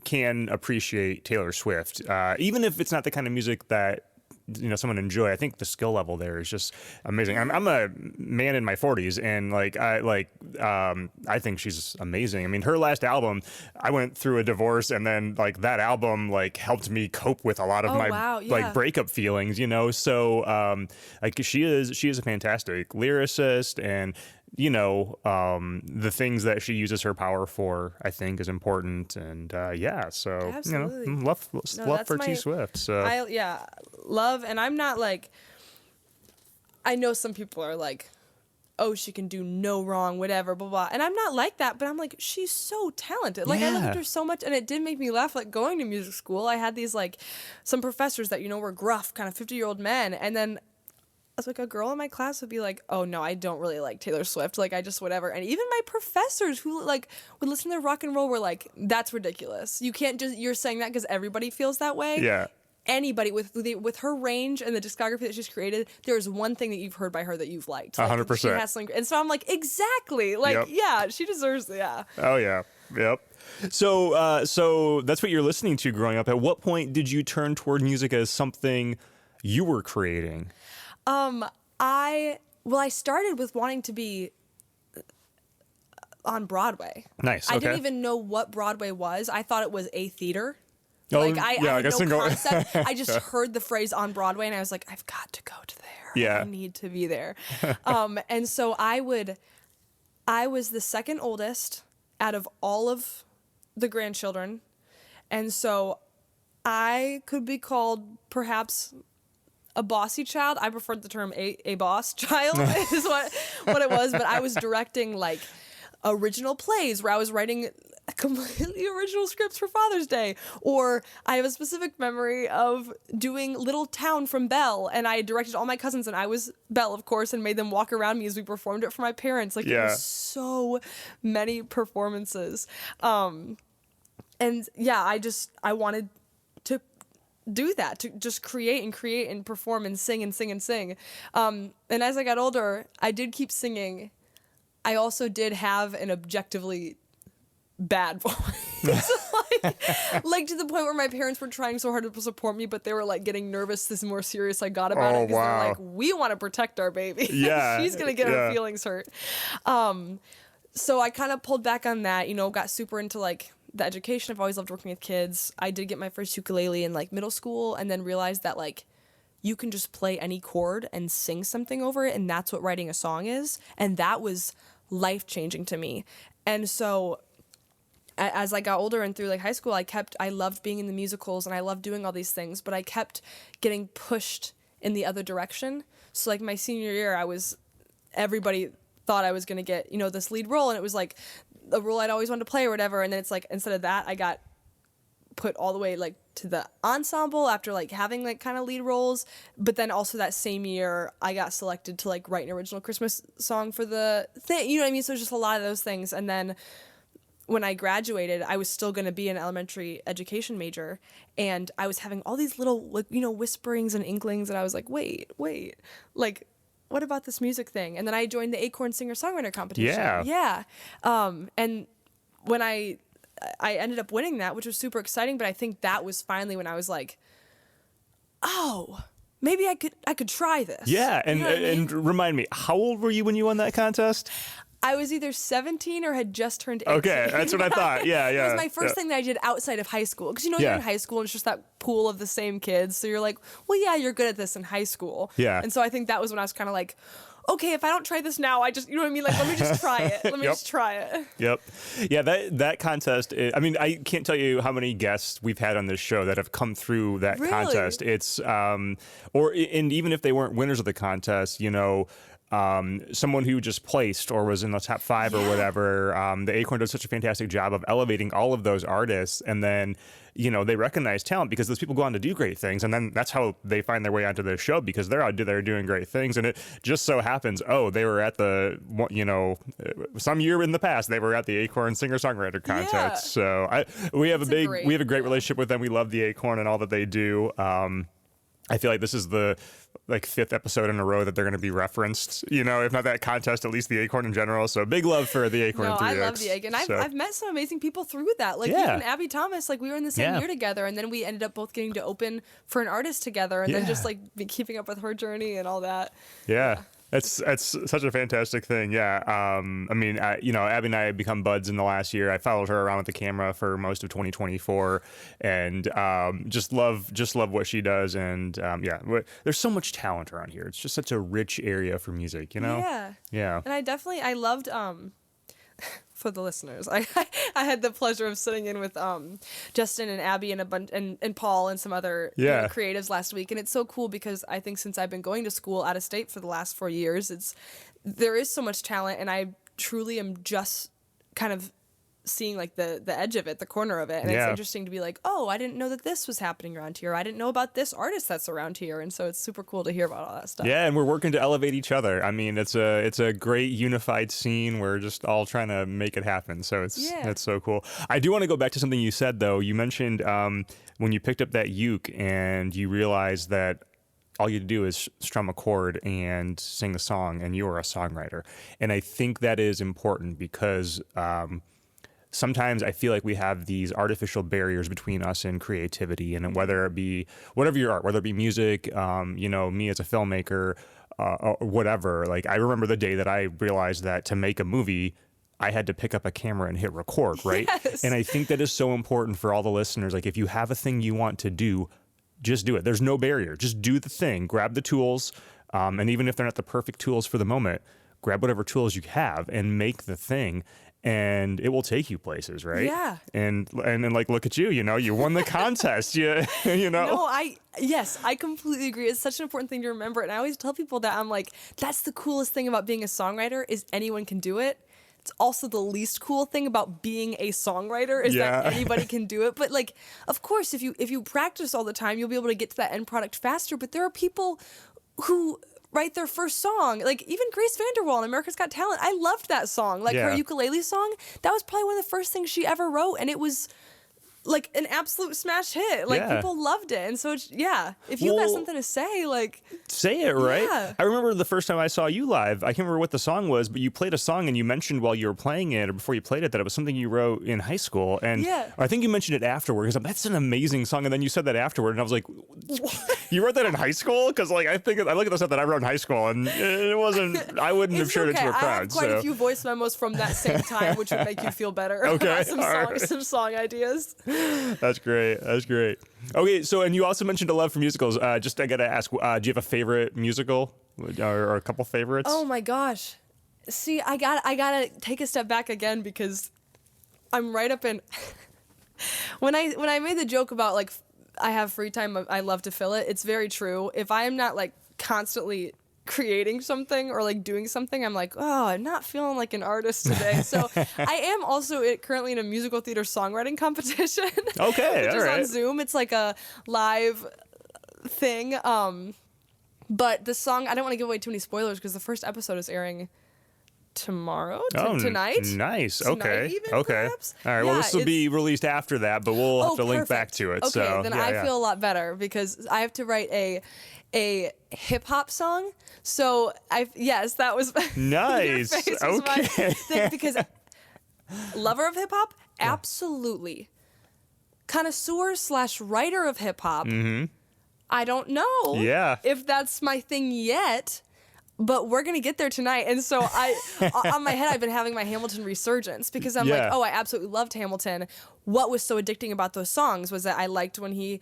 [SPEAKER 4] can appreciate Taylor Swift, even if it's not the kind of music that, you know, someone enjoy. I think the skill level there is just amazing. I'm a man in my 40s, and I think she's amazing. I mean, her last album, I went through a divorce, and then like that album like helped me cope with a lot of like breakup feelings, you know. So like she is a fantastic lyricist, and you know, the things that she uses her power for, I think, is important. And so absolutely. You know, love for T Swift. So love. And I'm not like, I know some people are like, oh, she can do no wrong, whatever, blah blah. And I'm not like that, but I'm like, she's so talented. Like I looked at her so much, and it did make me laugh. Like going to music school, I had these like some professors that, you know, were gruff, kind of 50-year-old men, and then like a girl in my class would be like, oh no, I don't really like Taylor Swift. Like I just whatever. And even my professors who like would listen to rock and roll were like, that's ridiculous. You can't just, you're saying that because everybody feels that way.
[SPEAKER 1] Yeah.
[SPEAKER 4] Anybody with her range and the discography that she's created, there's one thing that you've heard by her that you've liked. Like,
[SPEAKER 1] 100%.
[SPEAKER 4] She has something, and so I'm like, exactly. Like,
[SPEAKER 1] Yep.
[SPEAKER 4] yeah, she deserves it. Yeah.
[SPEAKER 1] Oh yeah. Yep. So that's what you're listening to growing up. At what point did you turn toward music as something you were creating?
[SPEAKER 4] I started with wanting to be on Broadway.
[SPEAKER 1] Nice.
[SPEAKER 4] I
[SPEAKER 1] Okay.
[SPEAKER 4] didn't even know what Broadway was. I thought it was a theater.
[SPEAKER 1] Oh,
[SPEAKER 4] Like I had
[SPEAKER 1] guess
[SPEAKER 4] no
[SPEAKER 1] I'm going-
[SPEAKER 4] concept. I just heard the phrase on Broadway and I was like, I've got to go to there.
[SPEAKER 1] Yeah.
[SPEAKER 4] I need to be there. And so I was the second oldest out of all of the grandchildren. And so I could be called perhaps a bossy child. I preferred the term a boss child is what it was. But I was directing like original plays where I was writing completely original scripts for Father's Day. Or I have a specific memory of doing Little Town from Belle, and I directed all my cousins, and I was Belle, of course, and made them walk around me as we performed it for my parents. Like,
[SPEAKER 1] Yeah.
[SPEAKER 4] It was so many performances. And yeah, I wanted to do that, to just create and perform and sing and sing and sing. And as I got older, I did keep singing. I also did have an objectively bad voice. like to the point where my parents were trying so hard to support me, but they were like getting nervous the more serious I got about it, because
[SPEAKER 1] wow.
[SPEAKER 4] they're like, we want to protect our baby.
[SPEAKER 1] Yeah.
[SPEAKER 4] She's gonna get her feelings hurt. So I kind of pulled back on that, got super into like the education. I've always loved working with kids. I did get my first ukulele in like middle school, and then realized that like you can just play any chord and sing something over it, and that's what writing a song is. And that was life-changing to me. And so as I got older and through like high school, I loved being in the musicals and I loved doing all these things, but I kept getting pushed in the other direction. So like my senior year, everybody thought I was going to get, this lead role, and it was like a role I'd always wanted to play or whatever. And then it's like, instead of that, I got put all the way like to the ensemble after like having like kind of lead roles. But then also that same year I got selected to like write an original Christmas song for the thing, you know what I mean? So there's just a lot of those things. And then when I graduated, I was still going to be an elementary education major, and I was having all these little like, whisperings and inklings, and I was like, wait, like, what about this music thing? And then I joined the Acorn Singer-Songwriter competition.
[SPEAKER 1] Yeah.
[SPEAKER 4] And when I ended up winning that, which was super exciting, but I think that was finally when I was like, oh, maybe I could try this.
[SPEAKER 1] Yeah. And,
[SPEAKER 4] You know what I mean?
[SPEAKER 1] and remind me, how old were you when you won that contest?
[SPEAKER 4] I was either 17 or had just turned 18.
[SPEAKER 1] Okay, that's what I thought. Yeah.
[SPEAKER 4] It was my first thing that I did outside of high school. Because, you're
[SPEAKER 1] Yeah.
[SPEAKER 4] in high school and it's just that pool of the same kids. So you're like, well, yeah, you're good at this in high school.
[SPEAKER 1] Yeah.
[SPEAKER 4] And so I think that was when I was kind of like, okay, if I don't try this now, I just, you know what I mean? Like, let me just try it. Let me
[SPEAKER 1] Yep.
[SPEAKER 4] just try it.
[SPEAKER 1] Yep. Yeah, that contest, I can't tell you how many guests we've had on this show that have come through that
[SPEAKER 4] Really?
[SPEAKER 1] contest. It's, and even if they weren't winners of the contest, someone who just placed or was in the top 5 or whatever, the Acorn does such a fantastic job of elevating all of those artists, and then they recognize talent because those people go on to do great things, and then that's how they find their way onto the show, because they're out there doing great things. And it just so happens, they were at the some year in the past they were at the Acorn Singer-Songwriter contest.
[SPEAKER 4] Yeah.
[SPEAKER 1] So we have a great
[SPEAKER 4] yeah.
[SPEAKER 1] relationship with them. We love the Acorn and all that they do. I feel like this is the 5th episode in a row that they're going to be referenced, if not that contest, at least the Acorn in general. So big love for the Acorn.
[SPEAKER 4] No,
[SPEAKER 1] 3X.
[SPEAKER 4] I love the Acorn. I've met some amazing people through that. Like
[SPEAKER 1] Yeah.
[SPEAKER 4] even Abby Thomas, like we were in the same
[SPEAKER 1] Yeah.
[SPEAKER 4] year together, and then we ended up both getting to open for an artist together, and then
[SPEAKER 1] Yeah.
[SPEAKER 4] just like keeping up with her journey and all that.
[SPEAKER 1] Yeah. That's such a fantastic thing. Yeah. Abby and I have become buds in the last year. I followed her around with the camera for most of 2024, and just love what she does. And there's so much talent around here. It's just such a rich area for music,
[SPEAKER 4] Yeah.
[SPEAKER 1] Yeah.
[SPEAKER 4] And I loved for the listeners, I had the pleasure of sitting in with Justin and Abby and a bunch and Paul and some other creatives last week, and it's so cool because I think since I've been going to school out of state for the last 4 years, there is so much talent, and I truly am just kind of seeing like the edge of it, the corner of it, and it's interesting to be like, oh, I didn't know that this was happening around here. I didn't know about this artist that's around here, and so it's super cool to hear about all that stuff.
[SPEAKER 1] Yeah, and we're working to elevate each other. I mean, it's a great unified scene. We're just all trying to make it happen. So it's so cool. I do want to go back to something you said though. You mentioned when you picked up that uke and you realized that all you do is strum a chord and sing a song, and you're a songwriter. And I think that is important because sometimes I feel like we have these artificial barriers between us and creativity, and whether it be whatever your art, whether it be music, me as a filmmaker, or whatever. Like, I remember the day that I realized that to make a movie, I had to pick up a camera and hit record, right?
[SPEAKER 4] Yes.
[SPEAKER 1] And I think that is so important for all the listeners. Like, if you have a thing you want to do, just do it. There's no barrier. Just do the thing. Grab the tools. And even if they're not the perfect tools for the moment, grab whatever tools you have and make the thing. And it will take you places, right?
[SPEAKER 4] Yeah.
[SPEAKER 1] And like, look at you, you won the contest. you know.
[SPEAKER 4] No, I completely agree. It's such an important thing to remember. And I always tell people that I'm like, that's the coolest thing about being a songwriter is anyone can do it. It's also the least cool thing about being a songwriter is that anybody can do it. But like, of course, if you practice all the time, you'll be able to get to that end product faster. But there are people who write their first song, like even Grace VanderWaal in America's Got Talent. I loved that song, like her ukulele song. That was probably one of the first things she ever wrote, and it was like an absolute smash hit. Like people loved it, and so it's, if you got something to say, like
[SPEAKER 1] say it, right?
[SPEAKER 4] Yeah.
[SPEAKER 1] I remember the first time I saw you live. I can't remember what the song was, but you played a song and you mentioned while you were playing it or before you played it that it was something you wrote in high school, and I think you mentioned it afterwards. That's an amazing song, and then you said that afterward, and I was like, you wrote that in high school? Because like I look at the stuff that I wrote in high school, and it wasn't. I wouldn't have shared it to a crowd.
[SPEAKER 4] I have quite a few voice memos from that same time, which would make you feel better.
[SPEAKER 1] Okay,
[SPEAKER 4] some song ideas.
[SPEAKER 1] That's great. Okay, so and you also mentioned a love for musicals. Just I gotta ask, do you have a favorite musical or a couple favorites?
[SPEAKER 4] Oh my gosh! See, I gotta take a step back again because I'm right up in. when I made the joke about like I have free time, I love to fill it. It's very true. If I am not like constantly creating something or like doing something, I'm like, oh, I'm not feeling like an artist today. So I am also currently in a musical theater songwriting competition.
[SPEAKER 1] Okay,
[SPEAKER 4] which
[SPEAKER 1] all
[SPEAKER 4] is
[SPEAKER 1] right.
[SPEAKER 4] on Zoom. It's like a live thing. But the song, I don't want to give away too many spoilers because the first episode is airing tomorrow, tonight.
[SPEAKER 1] Nice.
[SPEAKER 4] Tonight even, perhaps?
[SPEAKER 1] All right. Well, this will be released after that, but we'll have to link back to it.
[SPEAKER 4] Okay,
[SPEAKER 1] so,
[SPEAKER 4] then I feel a lot better because I have to write a hip hop song. So that was
[SPEAKER 1] nice. Okay.
[SPEAKER 4] Thing because lover of hip hop, absolutely. Connoisseur / writer of hip hop. Mm-hmm. I don't know if that's my thing yet. But we're going to get there tonight. And so on my head, I've been having my Hamilton resurgence because I'm like, oh, I absolutely loved Hamilton. What was so addicting about those songs was that I liked when he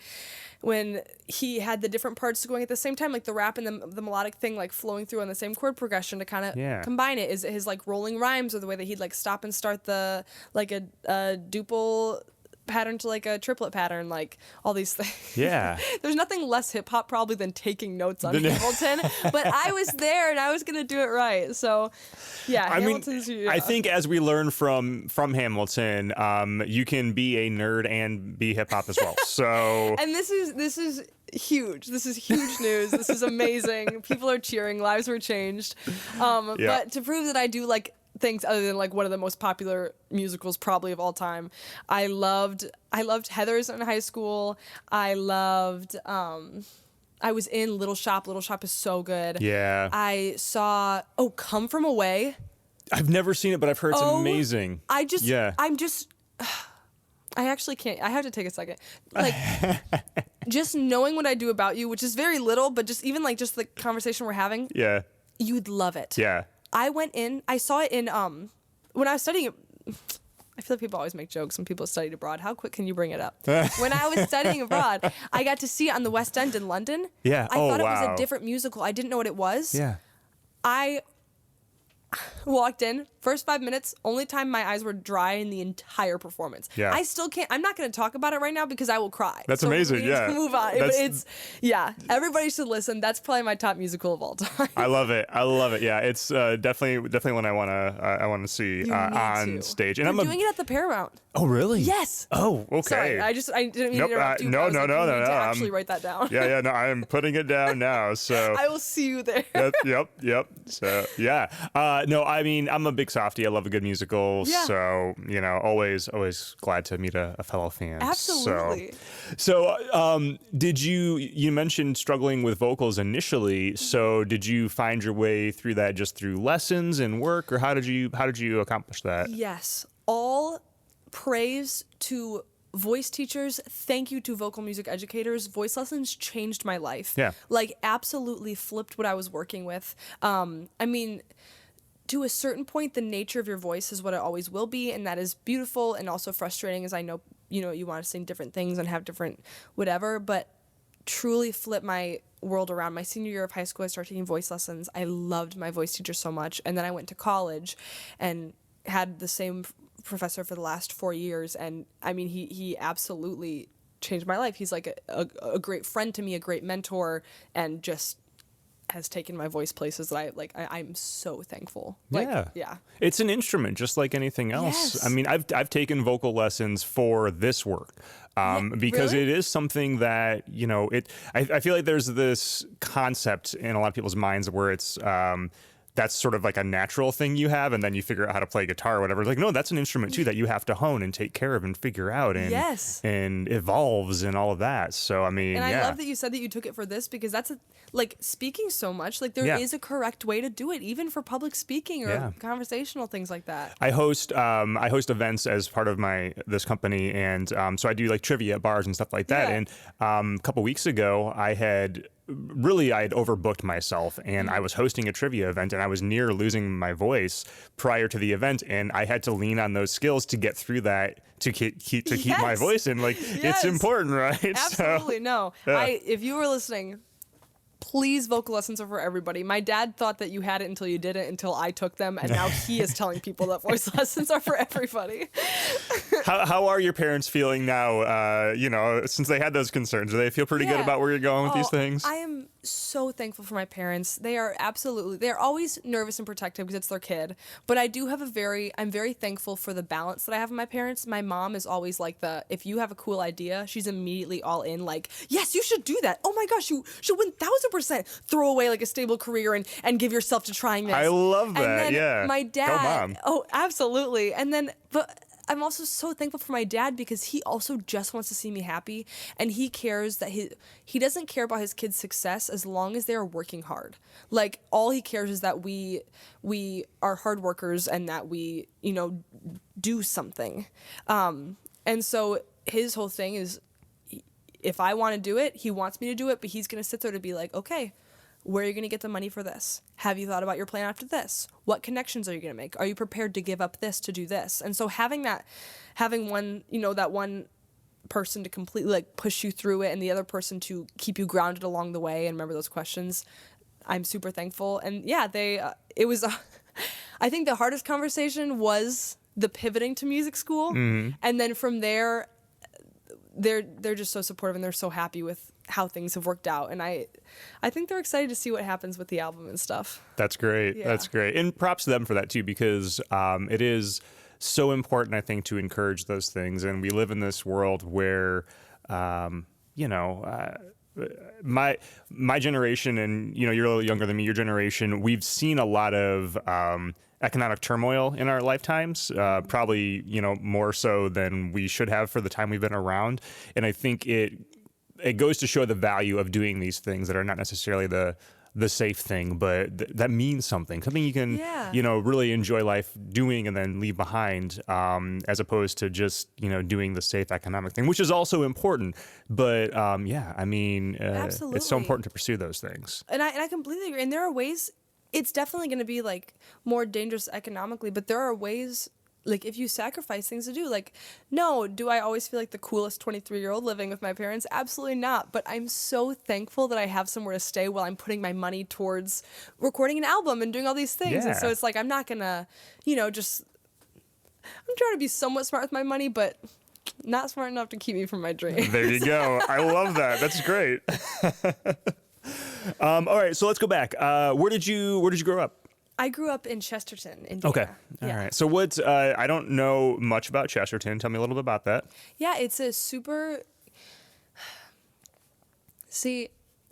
[SPEAKER 4] had the different parts going at the same time, like the rap and the melodic thing like flowing through on the same chord progression to kind of combine it. Is his like rolling rhymes or the way that he'd like stop and start the like a duple pattern to like a triplet pattern, like all these things.
[SPEAKER 1] Yeah.
[SPEAKER 4] There's nothing less hip hop probably than taking notes on Hamilton, but I was there and I was going to do it right. So Hamilton's.
[SPEAKER 1] I think as we learn from Hamilton, you can be a nerd and be hip hop as well. So
[SPEAKER 4] and this is huge. This is huge news. This is amazing. People are cheering. Lives were changed. But to prove that I do like things other than like one of the most popular musicals probably of all time, I loved Heathers in high school. I was in Little Shop. Little Shop is so good. Yeah. I saw Come From Away.
[SPEAKER 1] I've never seen it, but I've heard it's amazing.
[SPEAKER 4] I actually can't. I have to take a second. Like, just knowing what I do about you, which is very little, but just even like just the conversation we're having. Yeah. You'd love it. Yeah. I saw it in, when I was studying, I feel like people always make jokes when people studied abroad. How quick can you bring it up? When I was studying abroad, I got to see it on the West End in London. Yeah. I thought it was a different musical. I didn't know what it was. Yeah. I walked in, first 5 minutes, only time my eyes were dry in the entire performance.
[SPEAKER 1] Yeah.
[SPEAKER 4] I still can't, I'm not going to talk about it right now because I will cry.
[SPEAKER 1] That's
[SPEAKER 4] So
[SPEAKER 1] amazing,
[SPEAKER 4] we need
[SPEAKER 1] yeah.
[SPEAKER 4] to move on.
[SPEAKER 1] That's-
[SPEAKER 4] Everybody should listen. That's probably my top musical of all time.
[SPEAKER 1] I love it. Yeah, it's definitely one I want to see
[SPEAKER 4] You need
[SPEAKER 1] on
[SPEAKER 4] to.
[SPEAKER 1] stage. And
[SPEAKER 4] They're
[SPEAKER 1] I'm
[SPEAKER 4] doing it at the Paramount.
[SPEAKER 1] Oh, really?
[SPEAKER 4] Yes.
[SPEAKER 1] Oh, okay.
[SPEAKER 4] Sorry, I didn't mean
[SPEAKER 1] Nope,
[SPEAKER 4] to interrupt you.
[SPEAKER 1] no,
[SPEAKER 4] but I was
[SPEAKER 1] no,
[SPEAKER 4] like,
[SPEAKER 1] no,
[SPEAKER 4] you
[SPEAKER 1] no,
[SPEAKER 4] need to
[SPEAKER 1] no,
[SPEAKER 4] actually write that down.
[SPEAKER 1] Yeah, no, I am putting it down now. So
[SPEAKER 4] I will see you there.
[SPEAKER 1] Yep. So yeah, no, I mean, I'm a big softie. I love a good musical.
[SPEAKER 4] Yeah.
[SPEAKER 1] So always glad to meet a fellow fan.
[SPEAKER 4] Absolutely.
[SPEAKER 1] So did you mentioned struggling with vocals initially? So did you find your way through that just through lessons and work, or how did you accomplish that?
[SPEAKER 4] Yes. All praise to voice teachers. Thank you to vocal music educators. Voice lessons changed my life.
[SPEAKER 1] Yeah.
[SPEAKER 4] Like, absolutely flipped what I was working with. I mean, to a certain point, the nature of your voice is what it always will be, and that is beautiful and also frustrating, as I know, you want to sing different things and have different whatever, but truly flipped my world around. My senior year of high school, I started taking voice lessons. I loved my voice teacher so much, and then I went to college and had the same professor for the last 4 years, and I mean, he absolutely changed my life. He's like a great friend to me, a great mentor, and just has taken my voice places that I'm so thankful. Yeah.
[SPEAKER 1] It's an instrument just like anything else.
[SPEAKER 4] Yes.
[SPEAKER 1] I mean, I've taken vocal lessons for this work. Because
[SPEAKER 4] really?
[SPEAKER 1] it is something that, I feel like there's this concept in a lot of people's minds where it's that's sort of like a natural thing you have, and then you figure out how to play guitar or whatever. It's like, no, that's an instrument too that you have to hone and take care of and figure out and
[SPEAKER 4] Yes.
[SPEAKER 1] and evolves and all of that. So I mean,
[SPEAKER 4] And
[SPEAKER 1] yeah.
[SPEAKER 4] I love that you said that you took it for this, because that's speaking so much, like there is
[SPEAKER 1] Yeah.
[SPEAKER 4] a correct way to do it, even for public speaking or
[SPEAKER 1] Yeah.
[SPEAKER 4] conversational things like that.
[SPEAKER 1] I host events as part of this company, and so I do like trivia at bars and stuff like that.
[SPEAKER 4] Yeah.
[SPEAKER 1] And a couple weeks ago, I had overbooked myself, and I was hosting a trivia event, and I was near losing my voice prior to the event, and I had to lean on those skills to get through that to keep my
[SPEAKER 4] Yes.
[SPEAKER 1] voice in. Like
[SPEAKER 4] Yes.
[SPEAKER 1] it's important, right?
[SPEAKER 4] Absolutely. No.
[SPEAKER 1] yeah.
[SPEAKER 4] If you were listening, please, vocal lessons are for everybody. My dad thought that you had it until you didn't, until I took them, and now he is telling people that voice lessons are for everybody.
[SPEAKER 1] How are your parents feeling now? Since they had those concerns, do they feel pretty good
[SPEAKER 4] Yeah.
[SPEAKER 1] about where you're going with these things?
[SPEAKER 4] I am so thankful for my parents. They're always nervous and protective because it's their kid. But I do have I'm very thankful for the balance that I have with my parents. My mom is always like if you have a cool idea, she's immediately all in, like, yes, you should do that. Oh my gosh, you should 1000% throw away like a stable career and give yourself to trying this.
[SPEAKER 1] I love that.
[SPEAKER 4] And then
[SPEAKER 1] yeah.
[SPEAKER 4] my dad.
[SPEAKER 1] Go mom.
[SPEAKER 4] Oh, absolutely. And then, but I'm also so thankful for my dad, because he also just wants to see me happy, and he cares that he doesn't care about his kids' success as long as they're working hard. Like, all he cares is that we are hard workers and that we, do something. And so his whole thing is, if I want to do it, he wants me to do it, but he's going to sit there to be like, okay, where are you going to get the money for this? Have you thought about your plan after this? What connections are you going to make? Are you prepared to give up this to do this? And so having one, that one person to completely like push you through it, and the other person to keep you grounded along the way and remember those questions, I'm super thankful. And yeah, it was, I think the hardest conversation was the pivoting to music school. Mm-hmm. And then from there, they're just so supportive, and they're so happy with how things have worked out, and I think they're excited to see what happens with the album and stuff.
[SPEAKER 1] That's great.
[SPEAKER 4] Yeah.
[SPEAKER 1] That's great, and props to them for that too, because it is so important, I think, to encourage those things. And we live in this world where my generation, and you're a little younger than me, your generation, we've seen a lot of economic turmoil in our lifetimes, probably more so than we should have for the time we've been around. And I think it goes to show the value of doing these things that are not necessarily the safe thing, but that means something you can really enjoy life doing and then leave behind, as opposed to just doing the safe economic thing, which is also important. But I mean,
[SPEAKER 4] Absolutely.
[SPEAKER 1] it's so important to pursue those things.
[SPEAKER 4] And I completely agree. And there are ways, it's definitely going to be like more dangerous economically, but there are ways like if you sacrifice things to do, like, no, do I always feel like the coolest 23-year-old living with my parents? Absolutely not. But I'm so thankful that I have somewhere to stay while I'm putting my money towards recording an album and doing all these things.
[SPEAKER 1] Yeah.
[SPEAKER 4] And so it's like, I'm not gonna, just, I'm trying to be somewhat smart with my money, but not smart enough to keep me from my dreams.
[SPEAKER 1] There you go. I love that. That's great. All right, so let's go back. Where did you grow up?
[SPEAKER 4] I grew up in Chesterton, Indiana.
[SPEAKER 1] Okay. All right. So what's I don't know much about Chesterton. Tell me a little bit about that.
[SPEAKER 4] Yeah, it's a super... See,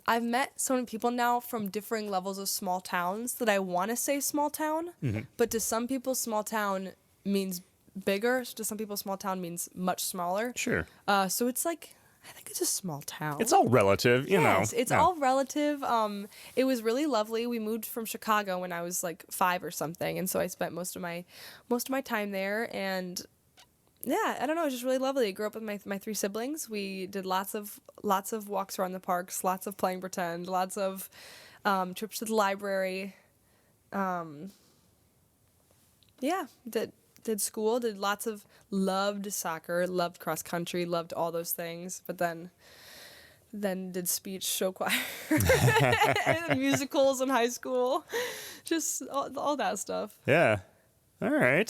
[SPEAKER 4] I've met so many people now from differing levels of small towns that I want to say small town, but to some people, small town means bigger. To some people, small town means much smaller.
[SPEAKER 1] Sure.
[SPEAKER 4] So it's like, I think it's a small town.
[SPEAKER 1] It's all relative, you know.
[SPEAKER 4] Yes, it's all relative. It was really lovely. We moved from Chicago when I was like 5 or something, and so I spent most of my time there. And yeah, I don't know, it was just really lovely. I grew up with my 3 siblings. We did lots of walks around the parks, lots of playing pretend, lots of trips to the library. Yeah, did school, loved soccer, loved cross country, loved all those things, but then did speech, show choir, and musicals in high school, just all that stuff.
[SPEAKER 1] Yeah. All right.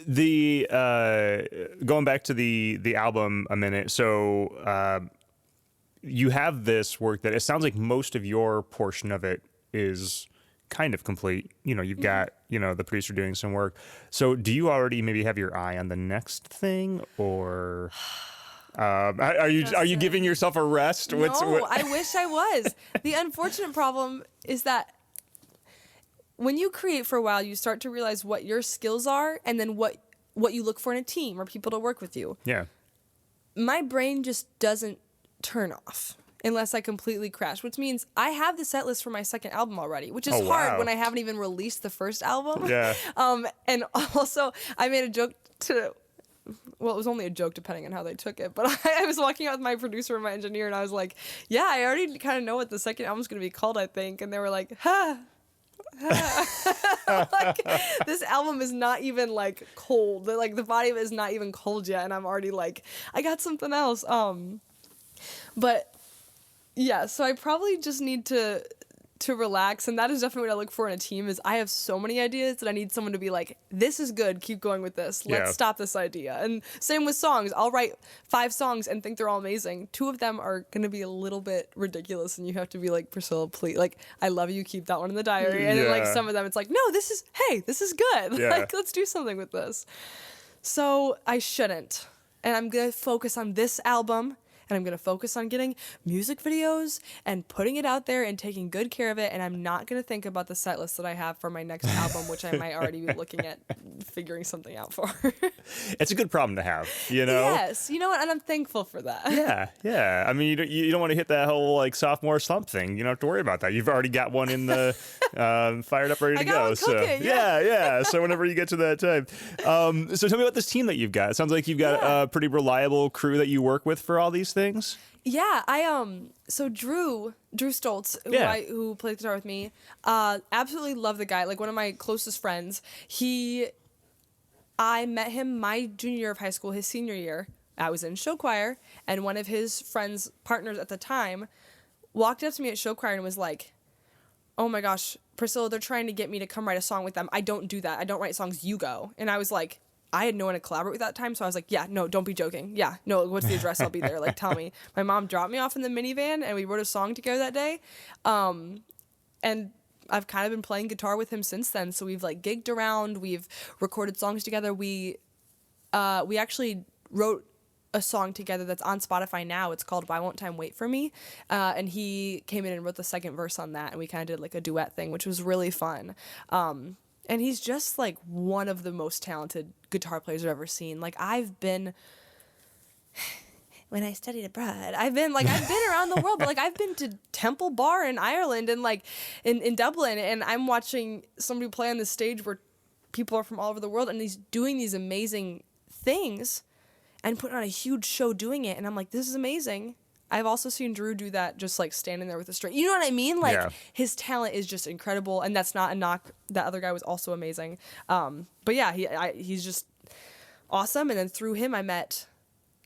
[SPEAKER 1] The going back to the album a minute. So you have this work that it sounds like most of your portion of it is kind of complete. You know, you've got, the producer doing some work. So do you already maybe have your eye on the next thing, or are you giving yourself a rest?
[SPEAKER 4] No, I wish I was. The unfortunate problem is that when you create for a while, you start to realize what your skills are and then what you look for in a team or people to work with you.
[SPEAKER 1] Yeah.
[SPEAKER 4] My brain just doesn't turn off unless I completely crash, which means I have the set list for my second album already, which is hard when I haven't even released the first album.
[SPEAKER 1] Yeah.
[SPEAKER 4] And also, I made a joke well, it was only a joke depending on how they took it, but I was walking out with my producer and my engineer, and I was like, yeah, I already kind of know what the second album's going to be called, I think. And they were like, like, this album is not even like cold. Like, the body of it is not even cold yet, and I'm already like, I got something else. But yeah, so I probably just need to relax, and that is definitely what I look for in a team. Is I have so many ideas that I need someone to be like, this is good, keep going with this, let's stop this idea. And same with songs. I'll write 5 songs and think they're all amazing. 2 of them are going to be a little bit ridiculous, and you have to be like, Priscilla, please, like, I love you, keep that one in the diary. And then like some of them it's like, no, this is good. Like, let's do something with this. So I shouldn't, and I'm going to focus on this album. And I'm going to focus on getting music videos and putting it out there and taking good care of it. And I'm not going to think about the set list that I have for my next album, which I might already be looking at figuring something out for.
[SPEAKER 1] It's a good problem to have, you know?
[SPEAKER 4] Yes. You know what? And I'm thankful for that.
[SPEAKER 1] Yeah. I mean, you don't want to hit that whole like sophomore slump thing. You don't have to worry about that. You've already got one in the fired up, ready to go.
[SPEAKER 4] Cooking,
[SPEAKER 1] yeah. So whenever you get to that time. So tell me about this team that you've got. It sounds like you've got a pretty reliable crew that you work with for all these things.
[SPEAKER 4] Yeah, so Drew Stolz, who plays guitar with me, absolutely love the guy. Like, one of my closest friends. I met him my junior year of high school. His senior year, I was in show choir, and one of his friends' partners at the time walked up to me at show choir and was like, "Oh my gosh, Priscilla, they're trying to get me to come write a song with them. I don't do that. I don't write songs. You go." And I was like, I had no one to collaborate with that time, so I was like, yeah, no, don't be joking. Yeah, no, what's the address? I'll be there. Like, tell me. My mom dropped me off in the minivan, and we wrote a song together that day. And I've kind of been playing guitar with him since then. So we've like gigged around. We've recorded songs together. We actually wrote a song together that's on Spotify now. It's called Why Won't Time Wait For Me? And he came in and wrote the second verse on that, and we kind of did like a duet thing, which was really fun. And he's just like one of the most talented guitar players I've ever seen. Like, when I studied abroad, I've been around the world, but like I've been to Temple Bar in Ireland and like in Dublin, and I'm watching somebody play on the stage where people are from all over the world, and he's doing these amazing things and putting on a huge show doing it. And I'm like, this is amazing. I've also seen Drew do that just like standing there with a string. You know what I mean? Like
[SPEAKER 1] Yeah.
[SPEAKER 4] his talent is just incredible, and that's not a knock. That other guy was also amazing. But yeah, he's just awesome. And then through him, I met,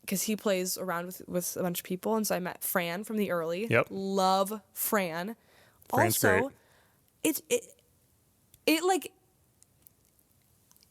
[SPEAKER 4] because he plays around with a bunch of people, and so I met Fran from the early.
[SPEAKER 1] Yep.
[SPEAKER 4] Love Fran.
[SPEAKER 1] Fran's
[SPEAKER 4] Also,
[SPEAKER 1] great.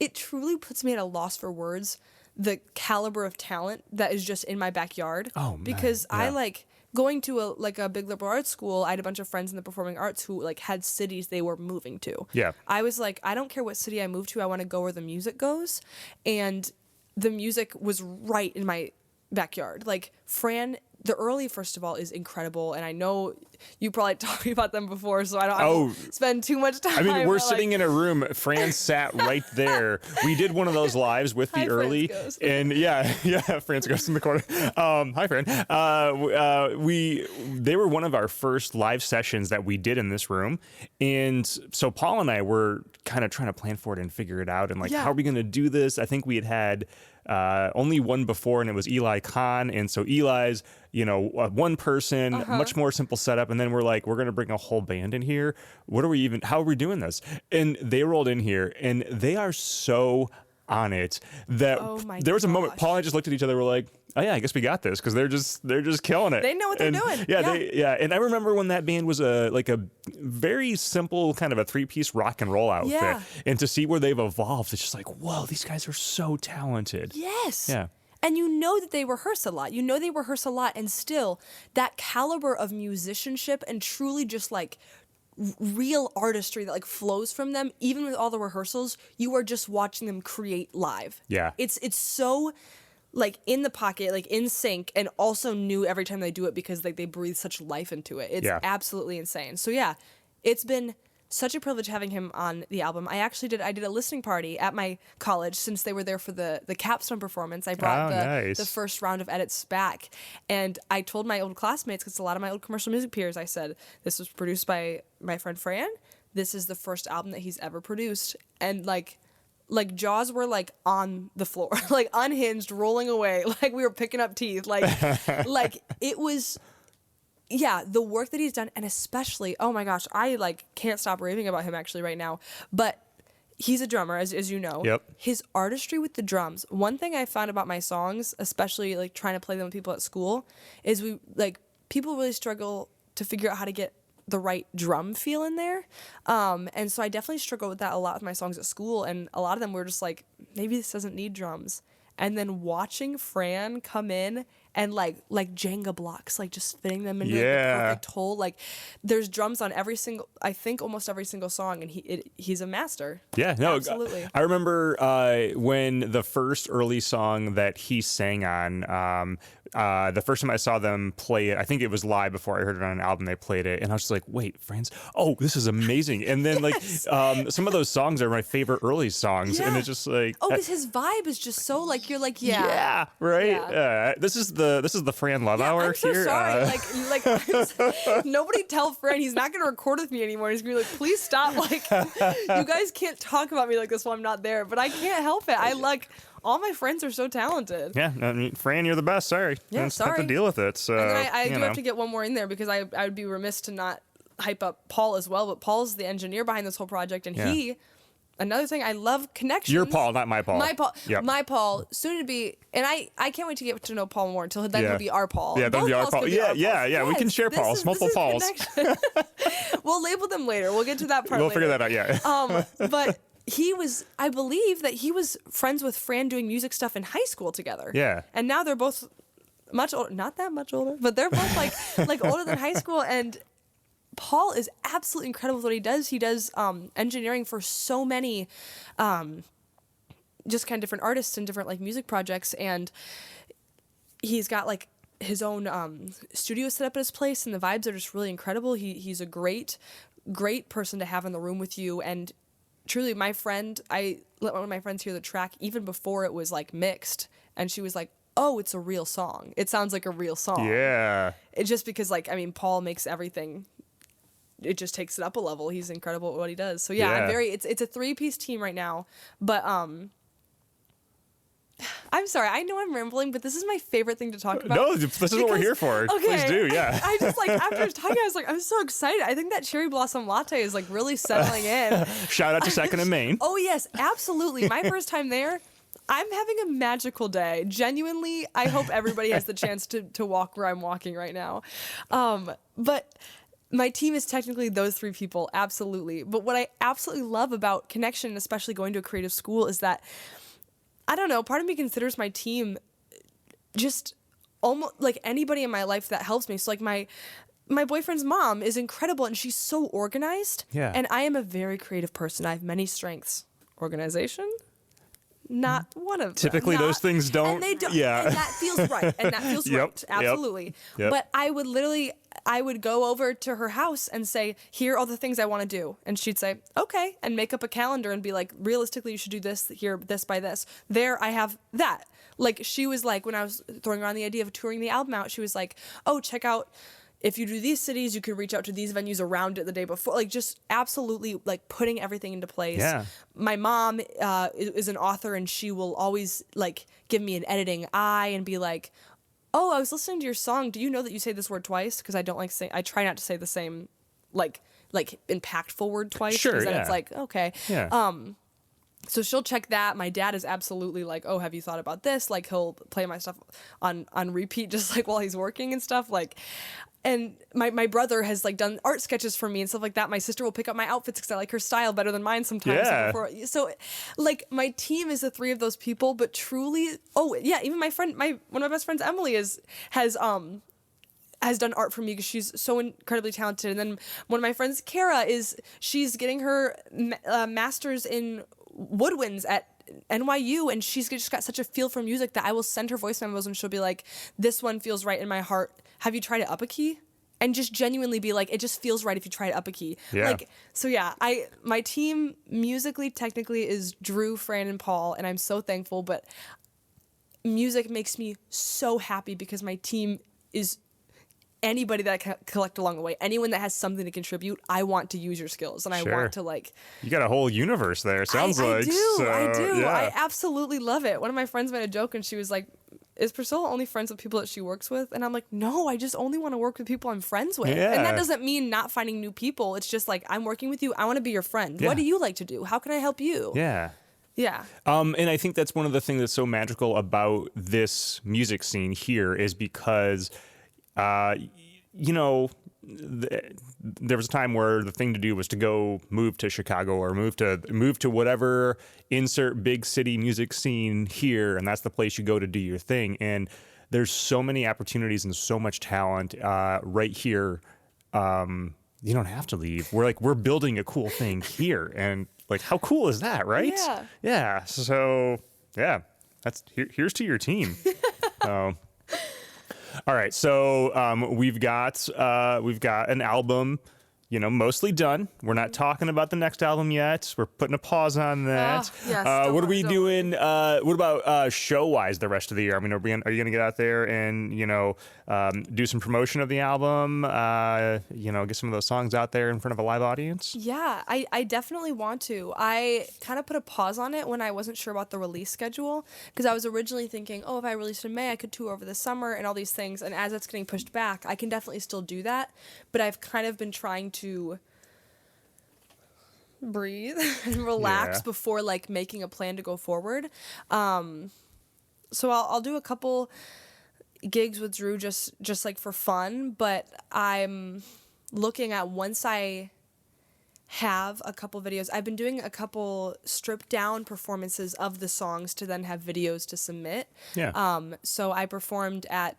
[SPEAKER 4] it truly puts me at a loss for words, the caliber of talent that is just in my backyard.
[SPEAKER 1] Oh, man.
[SPEAKER 4] Because I
[SPEAKER 1] Yeah.
[SPEAKER 4] like going to a big liberal arts school. I had a bunch of friends in the performing arts who like had cities they were moving to.
[SPEAKER 1] Yeah.
[SPEAKER 4] I was like, I don't care what city I move to. I want to go where the music goes. And the music was right in my backyard. Like Fran, the early, first of all, is incredible. And I know you probably talked about them before, so I don't spend too much time.
[SPEAKER 1] I mean, we're
[SPEAKER 4] but,
[SPEAKER 1] sitting in a room. Fran sat right there. We did one of those lives with the
[SPEAKER 4] Hi,
[SPEAKER 1] early,
[SPEAKER 4] Fran's Ghost.
[SPEAKER 1] and yeah, Fran's Ghost in the corner. Hi, Fran. They were one of our first live sessions that we did in this room, and so Paul and I were kind of trying to plan for it and figure it out, and like,
[SPEAKER 4] Yeah.
[SPEAKER 1] how are we going to do this? I think we had only one before, and it was Eli Kahn, and so Eli's, one person, much more simple setup, and then we're like, we're gonna bring a whole band in here. How are we doing this? And they rolled in here, and they are so on it that
[SPEAKER 4] Oh my
[SPEAKER 1] there was a moment
[SPEAKER 4] gosh.
[SPEAKER 1] Paul and I just looked at each other, we're like, oh yeah, I guess we got this, because they're just killing it.
[SPEAKER 4] They know what they're
[SPEAKER 1] And,
[SPEAKER 4] doing.
[SPEAKER 1] Yeah. And I remember when that band was a very simple kind of a 3-piece rock and roll outfit,
[SPEAKER 4] Yeah.
[SPEAKER 1] and to see where they've evolved, it's just like, whoa, these guys are so talented.
[SPEAKER 4] Yes.
[SPEAKER 1] Yeah.
[SPEAKER 4] And you know that they rehearse a lot. And still, that caliber of musicianship and truly just like real artistry that like flows from them, even with all the rehearsals, you are just watching them create live.
[SPEAKER 1] Yeah.
[SPEAKER 4] It's so like in the pocket, like in sync, and also new every time they do it because like they breathe such life into it. It's
[SPEAKER 1] Yeah.
[SPEAKER 4] absolutely insane. So yeah, it's been such a privilege having him on the album. I did a listening party at my college since they were there for the capstone performance. I brought
[SPEAKER 1] nice.
[SPEAKER 4] the first round of edits back, and I told my old classmates, because a lot of my old commercial music peers, I said, this was produced by my friend Fran. This is the first album that he's ever produced. And like jaws were like on the floor, like unhinged, rolling away, like we were picking up teeth. Like it was, yeah, the work that he's done, and especially, oh my gosh, I like can't stop raving about him actually right now. But he's a drummer, as you know.
[SPEAKER 1] Yep.
[SPEAKER 4] His artistry with the drums. One thing I found about my songs, especially like trying to play them with people at school, is people really struggle to figure out how to get the right drum feel in there. And so I definitely struggle with that a lot with my songs at school, and a lot of them were just like, maybe this doesn't need drums. And then watching Fran come in and like Jenga blocks, like just fitting them into the perfect hole. Like there's drums on almost every single song, and he's a master.
[SPEAKER 1] Yeah, no,
[SPEAKER 4] Absolutely.
[SPEAKER 1] I remember when the first early song that he sang on, the first time I saw them play it, I think it was live before I heard it on an album, they played it, and I was just like, wait, Franz, oh, this is amazing. And then some of those songs are my favorite early songs, and it's just like,
[SPEAKER 4] Oh, because his vibe is just so like, you're like,
[SPEAKER 1] yeah, right.
[SPEAKER 4] Yeah.
[SPEAKER 1] This is the Fran Love Hour
[SPEAKER 4] I'm so
[SPEAKER 1] here.
[SPEAKER 4] sorry. Nobody tell Fran he's not going to record with me anymore. He's going to be like, please stop. Like, you guys can't talk about me like this while I'm not there. But I can't help it. All my friends are so talented.
[SPEAKER 1] Yeah, I mean, Fran, you're the best. Sorry.
[SPEAKER 4] Yeah,
[SPEAKER 1] I just have to
[SPEAKER 4] sorry.
[SPEAKER 1] deal with it. So,
[SPEAKER 4] And then I do have to get one more in there, because I would be remiss to not hype up Paul as well. But Paul's the engineer behind this whole project, and another thing, I love connections.
[SPEAKER 1] Your Paul, not my Paul.
[SPEAKER 4] My Paul.
[SPEAKER 1] Yep.
[SPEAKER 4] My Paul, soon to be, and I can't wait to get to know Paul more until then he'll be our Paul.
[SPEAKER 1] Yeah, that'll
[SPEAKER 4] Both
[SPEAKER 1] be our
[SPEAKER 4] Pauls
[SPEAKER 1] Paul.
[SPEAKER 4] can be our
[SPEAKER 1] Yeah.
[SPEAKER 4] Pauls.
[SPEAKER 1] We can
[SPEAKER 4] Yes,
[SPEAKER 1] share
[SPEAKER 4] this
[SPEAKER 1] Pauls,
[SPEAKER 4] is-
[SPEAKER 1] multiple
[SPEAKER 4] this is
[SPEAKER 1] Pauls.
[SPEAKER 4] connection. We'll label them later. We'll get to that part
[SPEAKER 1] We'll
[SPEAKER 4] later.
[SPEAKER 1] figure that out, yeah.
[SPEAKER 4] But I believe that he was friends with Fran doing music stuff in high school together.
[SPEAKER 1] Yeah.
[SPEAKER 4] And now they're both much older, not that much older, but they're both like older than high school. And Paul is absolutely incredible with what he does. He does engineering for so many just kind of different artists and different like music projects. And he's got like his own studio set up at his place, and the vibes are just really incredible. He's a great person to have in the room with you. And truly, my friend, I let one of my friends hear the track even before it was like mixed, and she was like, oh, it's a real song. It sounds like a real song.
[SPEAKER 1] Yeah.
[SPEAKER 4] It's just because, like, I mean, Paul makes everything, it just takes it up a level. He's incredible at what he does. So yeah,
[SPEAKER 1] Yeah.
[SPEAKER 4] it's a 3-piece team right now, but I'm I'm sorry. I know I'm rambling, but this is my favorite thing to talk about.
[SPEAKER 1] No, this is what we're here for.
[SPEAKER 4] Okay,
[SPEAKER 1] Please do, yeah.
[SPEAKER 4] I just like, after talking, I was like, I'm so excited. I think that cherry blossom latte is like really settling in.
[SPEAKER 1] Shout out to Second and Main.
[SPEAKER 4] Oh, yes, absolutely. My first time there, I'm having a magical day. Genuinely, I hope everybody has the chance to walk where I'm walking right now. But my team is technically those three people, absolutely. But what I absolutely love about Connection, especially going to a creative school, is that, I don't know, part of me considers my team just almost like anybody in my life that helps me. So like my boyfriend's mom is incredible and she's so organized.
[SPEAKER 1] Yeah.
[SPEAKER 4] And I am a very creative person. I have many strengths. Organization? Not one of them.
[SPEAKER 1] Typically those things don't.
[SPEAKER 4] And they don't.
[SPEAKER 1] Yeah.
[SPEAKER 4] And that feels right. And that feels right. Absolutely.
[SPEAKER 1] Yep.
[SPEAKER 4] But I would go over to her house and say, here are all the things I want to do. And she'd say, okay, and make up a calendar and be like, realistically, you should do this here, this by this. There, I have that. Like, she was like, when I was throwing around the idea of touring the album out, she was like, oh, check out, if you do these cities, you could reach out to these venues around it the day before. Like, just absolutely, like, putting everything into place.
[SPEAKER 1] Yeah.
[SPEAKER 4] My mom is an author, and she will always, like, give me an editing eye and be like, oh, I was listening to your song. Do you know that you say this word twice? Because I don't like saying, I try not to say the same, like impactful word twice.
[SPEAKER 1] Sure,
[SPEAKER 4] because then
[SPEAKER 1] yeah.
[SPEAKER 4] it's like, okay.
[SPEAKER 1] Yeah.
[SPEAKER 4] So she'll check that. My dad is absolutely like, oh, have you thought about this? Like, he'll play my stuff on repeat just like while he's working and stuff. Like, and my brother has like done art sketches for me and stuff like that. My sister will pick up my outfits because I like her style better than mine sometimes.
[SPEAKER 1] Yeah.
[SPEAKER 4] So like my team is the three of those people, but truly, oh yeah, even my friend, one of my best friends, Emily, has done art for me because she's so incredibly talented. And then one of my friends, Kara, she's getting her master's in woodwinds at NYU, and she's just got such a feel for music that I will send her voice memos and she'll be like, this one feels right in my heart. Have you tried it up a key? And just genuinely be like, it just feels right if you try it up a key.
[SPEAKER 1] Yeah.
[SPEAKER 4] Like, so yeah, my team musically, technically is Drew, Fran, and Paul, and I'm so thankful, but music makes me so happy because my team is anybody that I can collect along the way. Anyone that has something to contribute, I want to use your skills, and I
[SPEAKER 1] Sure.
[SPEAKER 4] want to like.
[SPEAKER 1] You got a whole universe there, sounds like.
[SPEAKER 4] I do.
[SPEAKER 1] Yeah.
[SPEAKER 4] I absolutely love it. One of my friends made a joke, and she was like, is Priscilla only friends with people that she works with? And I'm like, no, I just only want to work with people I'm friends with.
[SPEAKER 1] Yeah.
[SPEAKER 4] And that doesn't mean not finding new people. It's just like, I'm working with you. I want to be your friend.
[SPEAKER 1] Yeah.
[SPEAKER 4] What do you like to do? How can I help you?
[SPEAKER 1] Yeah.
[SPEAKER 4] Yeah.
[SPEAKER 1] And I think that's one of the things that's so magical about this music scene here is because, you know, there was a time where the thing to do was to go move to Chicago or move to whatever insert big city music scene here, and that's the place you go to do your thing. And there's so many opportunities and so much talent right here. You don't have to leave. We're building a cool thing here, and like how cool is that, right?
[SPEAKER 4] Yeah.
[SPEAKER 1] Yeah. So yeah, that's here's to your team. All right, so we've got an album, you know, mostly done. We're not talking about the next album yet. We're putting a pause on that.
[SPEAKER 4] Yes,
[SPEAKER 1] what are we
[SPEAKER 4] don't
[SPEAKER 1] doing? What about show-wise the rest of the year? I mean, are you going to get out there and, you know, do some promotion of the album? You know, get some of those songs out there in front of a live audience?
[SPEAKER 4] Yeah, I definitely want to. I kind of put a pause on it when I wasn't sure about the release schedule because I was originally thinking, oh, if I released in May, I could tour over the summer and all these things. And as it's getting pushed back, I can definitely still do that. But I've kind of been trying to breathe and relax before like making a plan to go forward. So I'll do a couple gigs with Drew just like for fun, but I'm looking at once I have a couple videos. I've been doing a couple stripped down performances of the songs to then have videos to submit.
[SPEAKER 1] Yeah.
[SPEAKER 4] So I performed at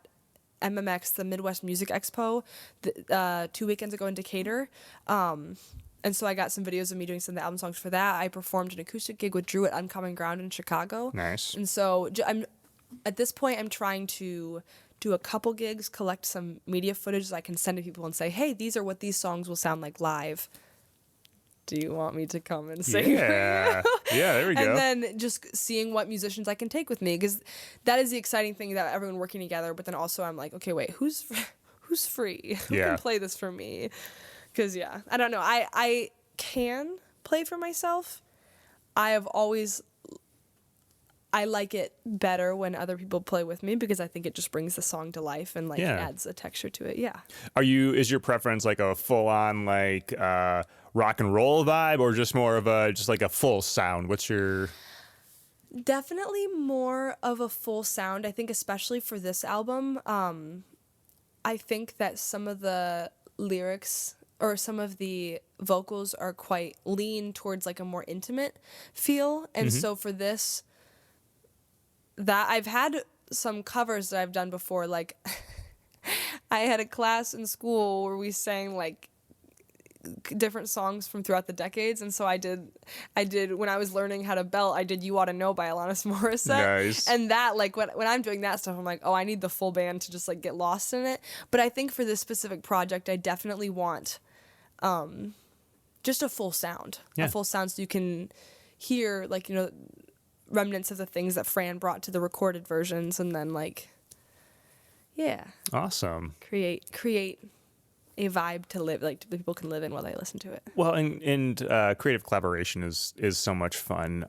[SPEAKER 4] MMX, the Midwest Music Expo, 2 weekends ago in Decatur. And so I got some videos of me doing some of the album songs for that. I performed an acoustic gig with Drew at Uncommon Ground in Chicago.
[SPEAKER 1] Nice.
[SPEAKER 4] And so at this point, I'm trying to do a couple gigs, collect some media footage so I can send to people and say, hey, these are what these songs will sound like live. Do you want me to come and sing?
[SPEAKER 1] Yeah. Yeah, there we go.
[SPEAKER 4] And then just seeing what musicians I can take with me, because that is the exciting thing about everyone working together. But then also I'm like, okay, wait, who's free? Who
[SPEAKER 1] Yeah.
[SPEAKER 4] can play this for me? Because, yeah, I don't know. I can play for myself. I have always I like it better when other people play with me because I think it just brings the song to life and like adds a texture to it. Yeah.
[SPEAKER 1] Is your preference like a full on like rock and roll vibe, or just more of a just like a full sound? What's your...
[SPEAKER 4] Definitely more of a full sound. I think especially for this album, I think that some of the lyrics or some of the vocals are quite lean towards like a more intimate feel. And so for this, that I've had some covers that I've done before. Like I had a class in school where we sang like different songs from throughout the decades, and so I did when I was learning how to belt, I did "You Ought to Know" by Alanis Morissette.
[SPEAKER 1] Nice.
[SPEAKER 4] And that, like, when I'm doing that stuff, I'm like, oh, I need the full band to just like get lost in it. But I think for this specific project, I definitely want just a full sound, a full sound, so you can hear like, you know, remnants of the things that Fran brought to the recorded versions, and then like,
[SPEAKER 1] awesome,
[SPEAKER 4] create a vibe to live, like people can live in while they listen to it.
[SPEAKER 1] Well, and creative collaboration is so much fun.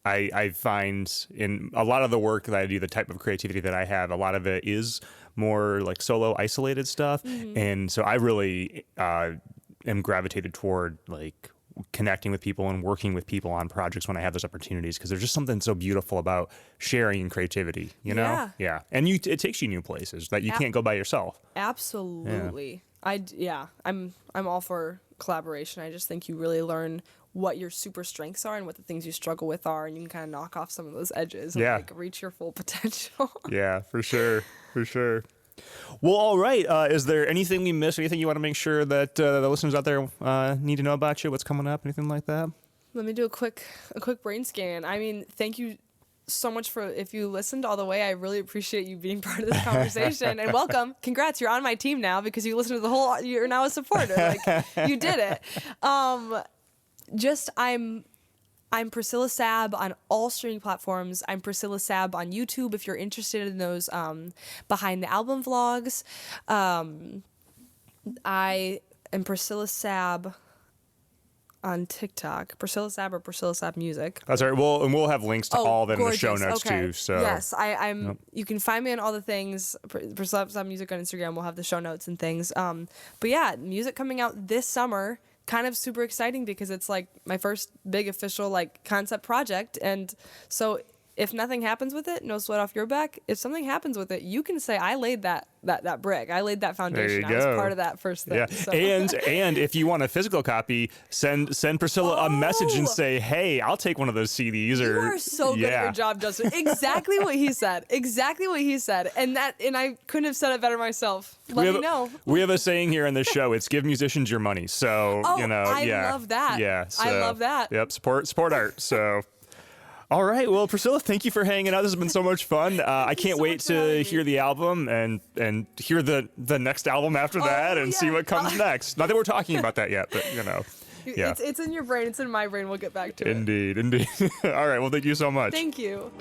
[SPEAKER 1] I find in a lot of the work that I do, the type of creativity that I have, a lot of it is more like solo, isolated stuff, and so I really am gravitated toward like connecting with people and working with people on projects when I have those opportunities, because there's just something so beautiful about sharing creativity, you know? Yeah. And it takes you new places that you can't go by yourself.
[SPEAKER 4] Absolutely. I'm all for collaboration. I just think you really learn what your super strengths are and what the things you struggle with are, and you can kind of knock off some of those edges and like reach your full potential. Yeah,
[SPEAKER 1] for sure. Well, all right. Is there anything we missed? Anything you want to make sure that the listeners out there need to know about you? What's coming up? Anything like that?
[SPEAKER 4] Let me do a quick brain scan. I mean, thank you so much for, if you listened all the way, I really appreciate you being part of this conversation. And welcome. Congrats, you're on my team now because you listened to the whole, you're now a supporter. Like, you did it. I'm Priscilla Sab on all streaming platforms. I'm Priscilla Sab on YouTube if you're interested in those behind the album vlogs. I am Priscilla Sab on TikTok. Priscilla Sab or Priscilla Sab Music.
[SPEAKER 1] That's right. We'll have links to all of them in the show notes
[SPEAKER 4] okay.
[SPEAKER 1] too. So
[SPEAKER 4] yes, I'm. Yep. You can find me on all the things. Priscilla Sab Music on Instagram. We'll have the show notes and things. But yeah, music coming out this summer. Kind of super exciting because it's like my first big official like concept project, and so if nothing happens with it, no sweat off your back. If something happens with it, you can say I laid that brick, I laid that foundation. I was part of that first thing.
[SPEAKER 1] Yeah. So. And if you want a physical copy, send Priscilla a message and say, hey, I'll take one of those CDs.
[SPEAKER 4] You are so good at your job, Justin. Exactly what he said. And I couldn't have said it better myself. Let me know.
[SPEAKER 1] We have a saying here on this show. It's give musicians your money. So
[SPEAKER 4] I love that.
[SPEAKER 1] Yeah. So,
[SPEAKER 4] I love that.
[SPEAKER 1] Yep. Support art. So. All right. Well, Priscilla, thank you for hanging out. This has been so much fun. I can't wait to hear the album and hear the next album after that and see what comes next. Not that we're talking about that yet, but you know. Yeah.
[SPEAKER 4] It's in your brain. It's in my brain. We'll get back to it.
[SPEAKER 1] Indeed. All right. Well, thank you so much.
[SPEAKER 4] Thank you.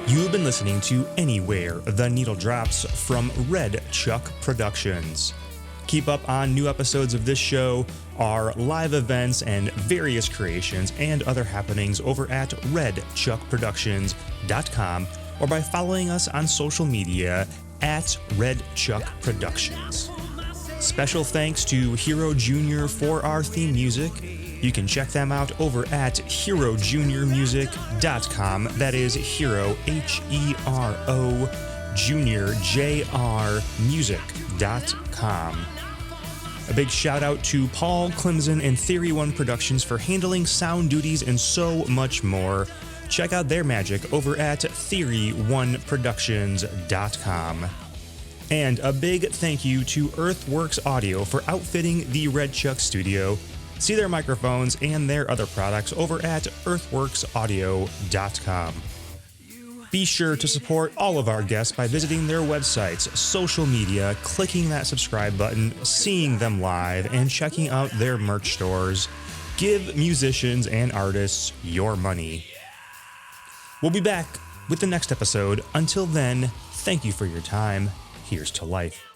[SPEAKER 1] You've been listening to Anywhere the Needle Drops from Red Chuck Productions. Keep up on new episodes of this show, our live events and various creations and other happenings over at redchuckproductions.com or by following us on social media at Red Chuck Productions. Special thanks to Hero Jr. for our theme music. You can check them out over at herojuniormusic.com. That is Hero, Hero, Junior, JR, music.com. A big shout out to Paul Clemson and Theory One Productions for handling sound duties and so much more. Check out their magic over at theory1productions.com. And a big thank you to Earthworks Audio for outfitting the Red Chuck studio. See their microphones and their other products over at earthworksaudio.com. Be sure to support all of our guests by visiting their websites, social media, clicking that subscribe button, seeing them live, and checking out their merch stores. Give musicians and artists your money. We'll be back with the next episode. Until then, thank you for your time. Here's to life.